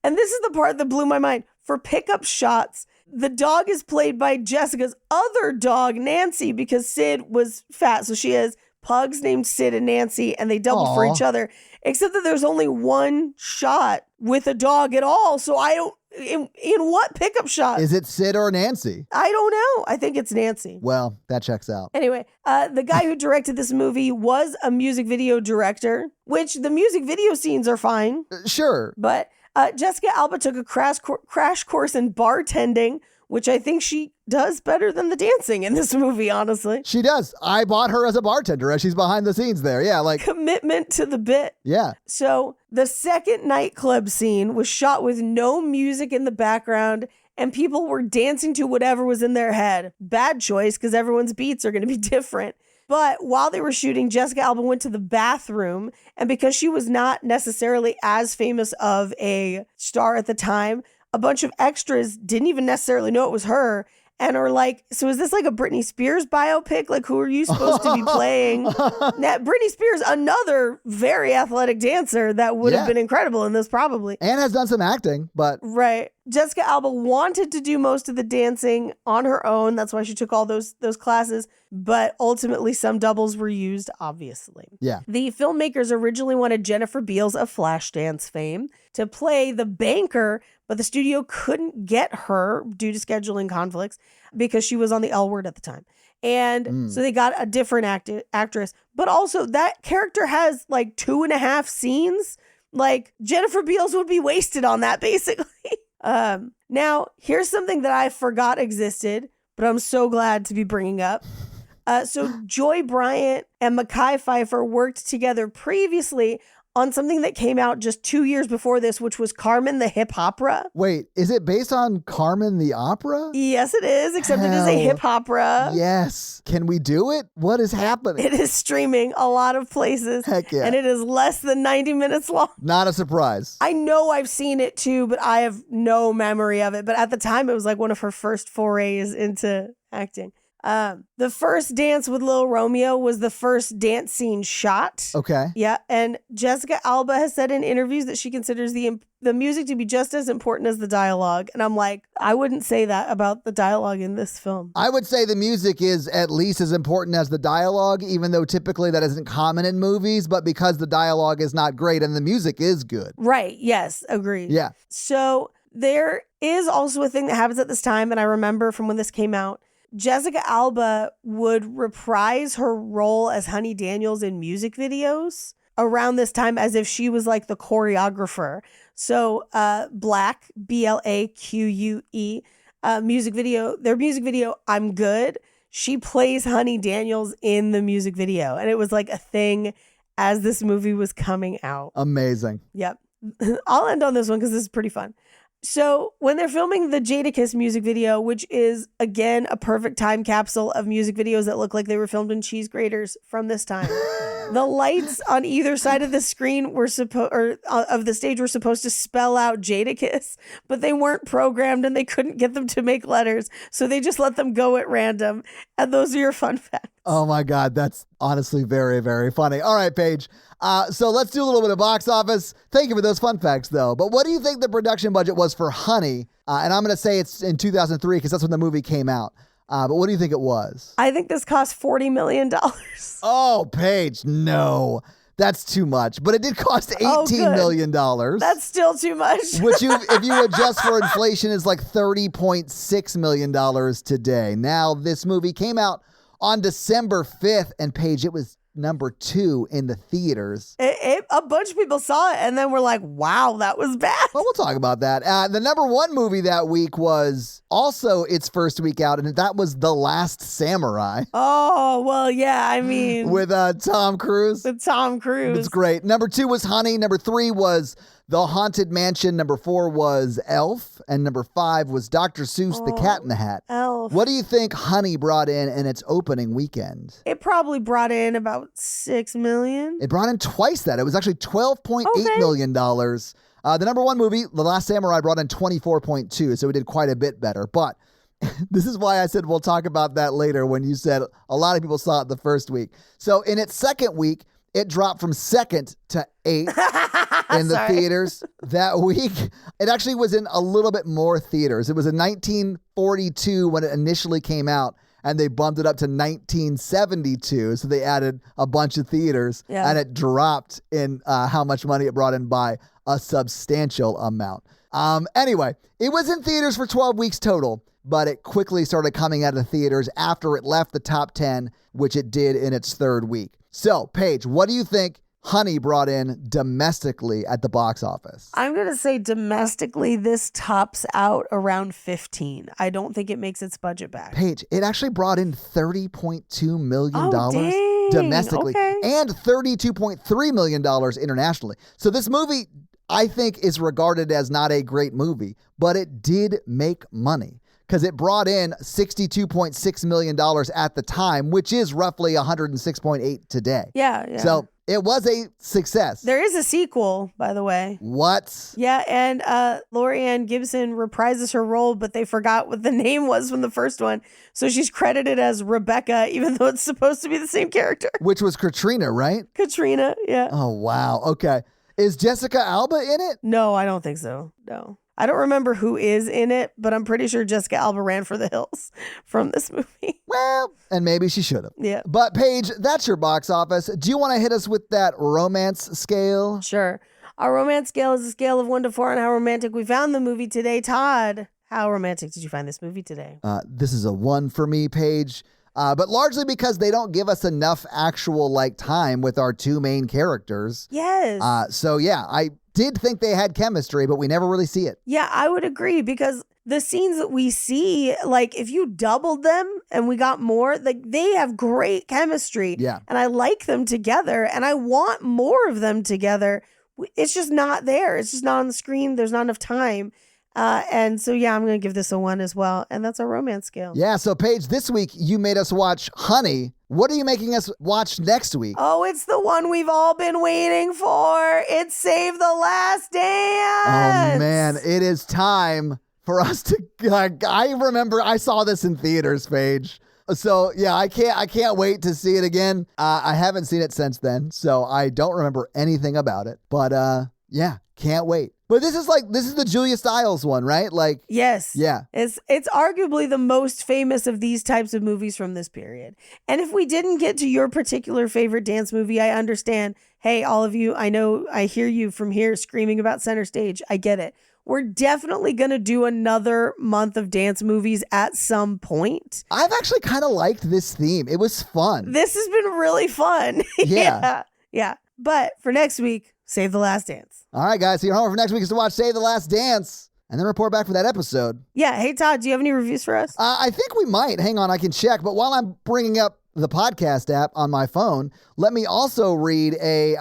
And this is the part that blew my mind. For pickup shots, the dog is played by Jessica's other dog, Nancy, because Sid was fat. So she has pugs named Sid and Nancy, and they doubled for each other. Except that there's only one shot with a dog at all. So I don't, in what pickup shot? Is it Sid or Nancy? I don't know. I think it's Nancy. Well, that checks out. Anyway, the guy who directed this movie was a music video director, which the music video scenes are fine. Sure. But Jessica Alba took a crash course in bartending, which I think she does better than the dancing in this movie, honestly. She does. I bought her as a bartender as she's behind the scenes there. Yeah, like, Commitment to the bit. yeah. So the second nightclub scene was shot with no music in the background, and people were dancing to whatever was in their head. Bad choice, because everyone's beats are going to be different. But while they were shooting, Jessica Alba went to the bathroom, and because she was not necessarily as famous of a star at the time, a bunch of extras didn't even necessarily know it was her and are like, so is this like a Britney Spears biopic? Like, who are you supposed to be playing? Now, Britney Spears, another very athletic dancer that would have been incredible in this probably. And has done some acting, but Right. Jessica Alba wanted to do most of the dancing on her own. That's why she took all those classes. But ultimately, some doubles were used, obviously. yeah. The filmmakers originally wanted Jennifer Beals of Flashdance fame to play the banker, but the studio couldn't get her due to scheduling conflicts because she was on the L Word at the time. And so they got a different actress. But also, that character has like 2.5 scenes. Like, Jennifer Beals would be wasted on that, basically. Now, here's something that I forgot existed, but I'm so glad to be bringing up. So Joy Bryant and Mekhi Phifer worked together previously on something that came out just 2 years before this, which was Carmen the Hip Opera. Wait, is it based on Carmen the Opera? Yes, it is, except it is a Hell, hip opera. Yes. Can we do it? What is happening? It is streaming a lot of places. Heck yeah. And it is less than 90 minutes long. Not a surprise. I know I've seen it too, but I have no memory of it. But at the time, it was like one of her first forays into acting. The first dance with Lil Romeo was the first dance scene shot. Okay. Yeah, and Jessica Alba has said in interviews that she considers the music to be just as important as the dialogue. And I'm like, I wouldn't say that about the dialogue in this film. I would say the music is at least as important as the dialogue, even though typically that isn't common in movies, but because the dialogue is not great and the music is good. Right, yes, agreed. Yeah. So there is also a thing that happens at this time, and I remember from when this came out, Jessica Alba would reprise her role as Honey Daniels in music videos around this time as if she was like the choreographer. So Black, Blaque, their music video, I'm Good, she plays Honey Daniels in the music video. And it was like a thing as this movie was coming out. Amazing. Yep. I'll end on this one because this is pretty fun. So when they're filming the Jadakiss music video, which is, again, a perfect time capsule of music videos that look like they were filmed in cheese graters from this time, the lights on either side of the screen were of the stage were supposed to spell out Jadakiss, but they weren't programmed and they couldn't get them to make letters. So they just let them go at random. And those are your fun facts. Oh my God, that's honestly very, very funny. All right, Paige. So let's do a little bit of box office. Thank you for those fun facts, though. But what do you think the production budget was for Honey? And I'm going to say it's in 2003 because that's when the movie came out. But what do you think it was? I think this cost $40 million. Oh, Paige, no. That's too much. But it did cost $18 million. That's still too much. Which, if you adjust for inflation, is like $30.6 million today. Now, this movie came out on December 5th, and Paige, it was number 2 in the theaters. A bunch of people saw it and then were like, wow, that was bad. Well, we'll talk about that. The number 1 movie that week was also its first week out, and that was The Last Samurai. Oh, well, yeah, I mean. With Tom Cruise. With Tom Cruise. It's great. Number 2 was Honey. Number 3 was The Haunted Mansion. Number 4 was Elf. And number 5 was Dr. Seuss, The Cat in the Hat. Elf. What do you think Honey brought in its opening weekend? It probably brought in about $6 million. It brought in twice that. It was actually $12.8 million. The number 1 movie, The Last Samurai, brought in 24.2, so it did quite a bit better. But this is why I said we'll talk about that later when you said a lot of people saw it the first week. So in its second week, it dropped from 2nd to 8th in the theaters that week. It actually was in a little bit more theaters. It was in 1942 when it initially came out, and they bumped it up to 1972. So they added a bunch of theaters, and it dropped in how much money it brought in by a substantial amount. Anyway, it was in theaters for 12 weeks total, but it quickly started coming out of theaters after it left the top 10, which it did in its third week. So, Paige, what do you think Honey brought in domestically at the box office? I'm going to say domestically, this tops out around 15. I don't think it makes its budget back. Paige, it actually brought in $30.2 million domestically and $32.3 million internationally. So this movie, I think, is regarded as not a great movie, but it did make money because it brought in $62.6 million at the time, which is roughly $106.8 today. Yeah. So it was a success. There is a sequel, by the way. What? Yeah, and Laurie Ann Gibson reprises her role, but they forgot what the name was from the first one. So she's credited as Rebecca, even though it's supposed to be the same character. Which was Katrina, right? Katrina, yeah. Oh, wow. Okay. Is Jessica Alba in it? No, I don't think so. No. I don't remember who is in it, but I'm pretty sure Jessica Alba ran for the hills from this movie. Well, and maybe she should have. Yeah. But Paige, that's your box office. Do you want to hit us with that romance scale? Sure. Our romance scale is a scale of 1 to 4 on how romantic we found the movie today. Todd, how romantic did you find this movie today? This is a 1 for me, Paige. But largely because they don't give us enough actual time with our 2 main characters. Yes. So yeah, did think they had chemistry, but we never really see it. Yeah, I would agree because the scenes that we see, like if you doubled them and we got more, like they have great chemistry. Yeah. And I like them together and I want more of them together. It's just not there. It's just not on the screen. There's not enough time. And so, yeah, I'm going to give this a 1 as well. And that's our romance scale. Yeah, so Paige, this week you made us watch Honey. What are you making us watch next week? Oh, it's the one we've all been waiting for. It's Save the Last Dance. Oh, man, it is time for us to... I remember I saw this in theaters, Paige. So, yeah, I can't wait to see it again. I haven't seen it since then, so I don't remember anything about it. But, yeah, can't wait. But this is the Julia Stiles one, right? Like, yes. Yeah. It's arguably the most famous of these types of movies from this period. And if we didn't get to your particular favorite dance movie, I understand. Hey, all of you, I know I hear you from here screaming about Center Stage. I get it. We're definitely going to do another month of dance movies at some point. I've actually kind of liked this theme. It was fun. This has been really fun. Yeah. Yeah. But for next week, Save the Last Dance. All right, guys. So your homework for next week is to watch Save the Last Dance and then report back for that episode. Yeah. Hey, Todd, do you have any reviews for us? I think we might. Hang on, I can check. But while I'm bringing up the podcast app on my phone, let me also read a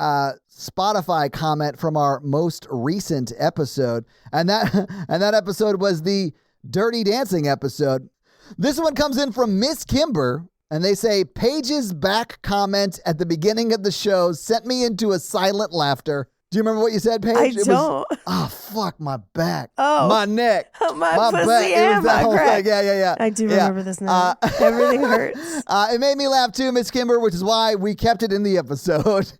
Spotify comment from our most recent episode. And that episode was the Dirty Dancing episode. This one comes in from Miss Kimber. And they say, Paige's back comment at the beginning of the show sent me into a silent laughter. Do you remember what you said, Paige? I don't. Fuck, my back. Oh. My neck. my pussy back. It and was that my whole crack. thing. Yeah. I do remember this now. Everything hurts. It made me laugh too, Miss Kimber, which is why we kept it in the episode.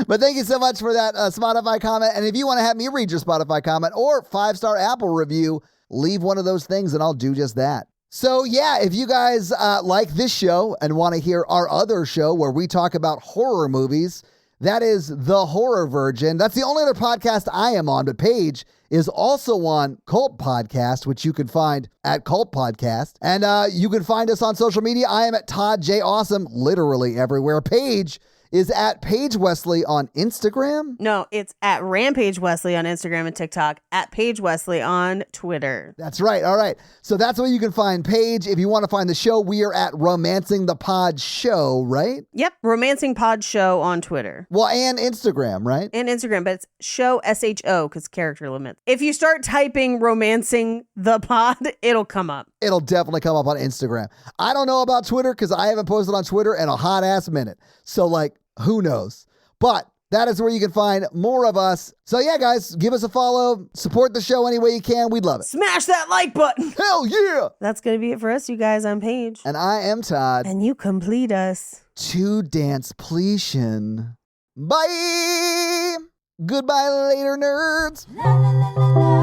But thank you so much for that Spotify comment. And if you want to have me read your Spotify comment or 5-star Apple review, leave one of those things and I'll do just that. So yeah, if you guys like this show and want to hear our other show where we talk about horror movies, that is The Horror Virgin. That's the only other podcast I am on, but Paige is also on Cult Podcast, which you can find at Cult Podcast. And you can find us on social media. I am at Todd J. Awesome, literally everywhere. Paige is at Paige Wesley on Instagram. No, it's at Rampage Wesley on Instagram and TikTok, at Paige Wesley on Twitter. That's right. All right. So that's where you can find Paige. If you want to find the show, we are at Romancing the Pod Show, right? Yep. Romancing Pod Show on Twitter. Well, and Instagram, right? And Instagram, but it's show SHO because character limit. If you start typing Romancing the Pod, it'll come up. It'll definitely come up on Instagram. I don't know about Twitter because I haven't posted on Twitter in a hot ass minute. So who knows? But that is where you can find more of us. So yeah, guys, give us a follow. Support the show any way you can. We'd love it. Smash that like button. Hell yeah. That's going to be it for us, you guys. I'm Paige. And I am Todd. And you complete us. To dance pleation. Bye. Goodbye later, nerds. La la la la la.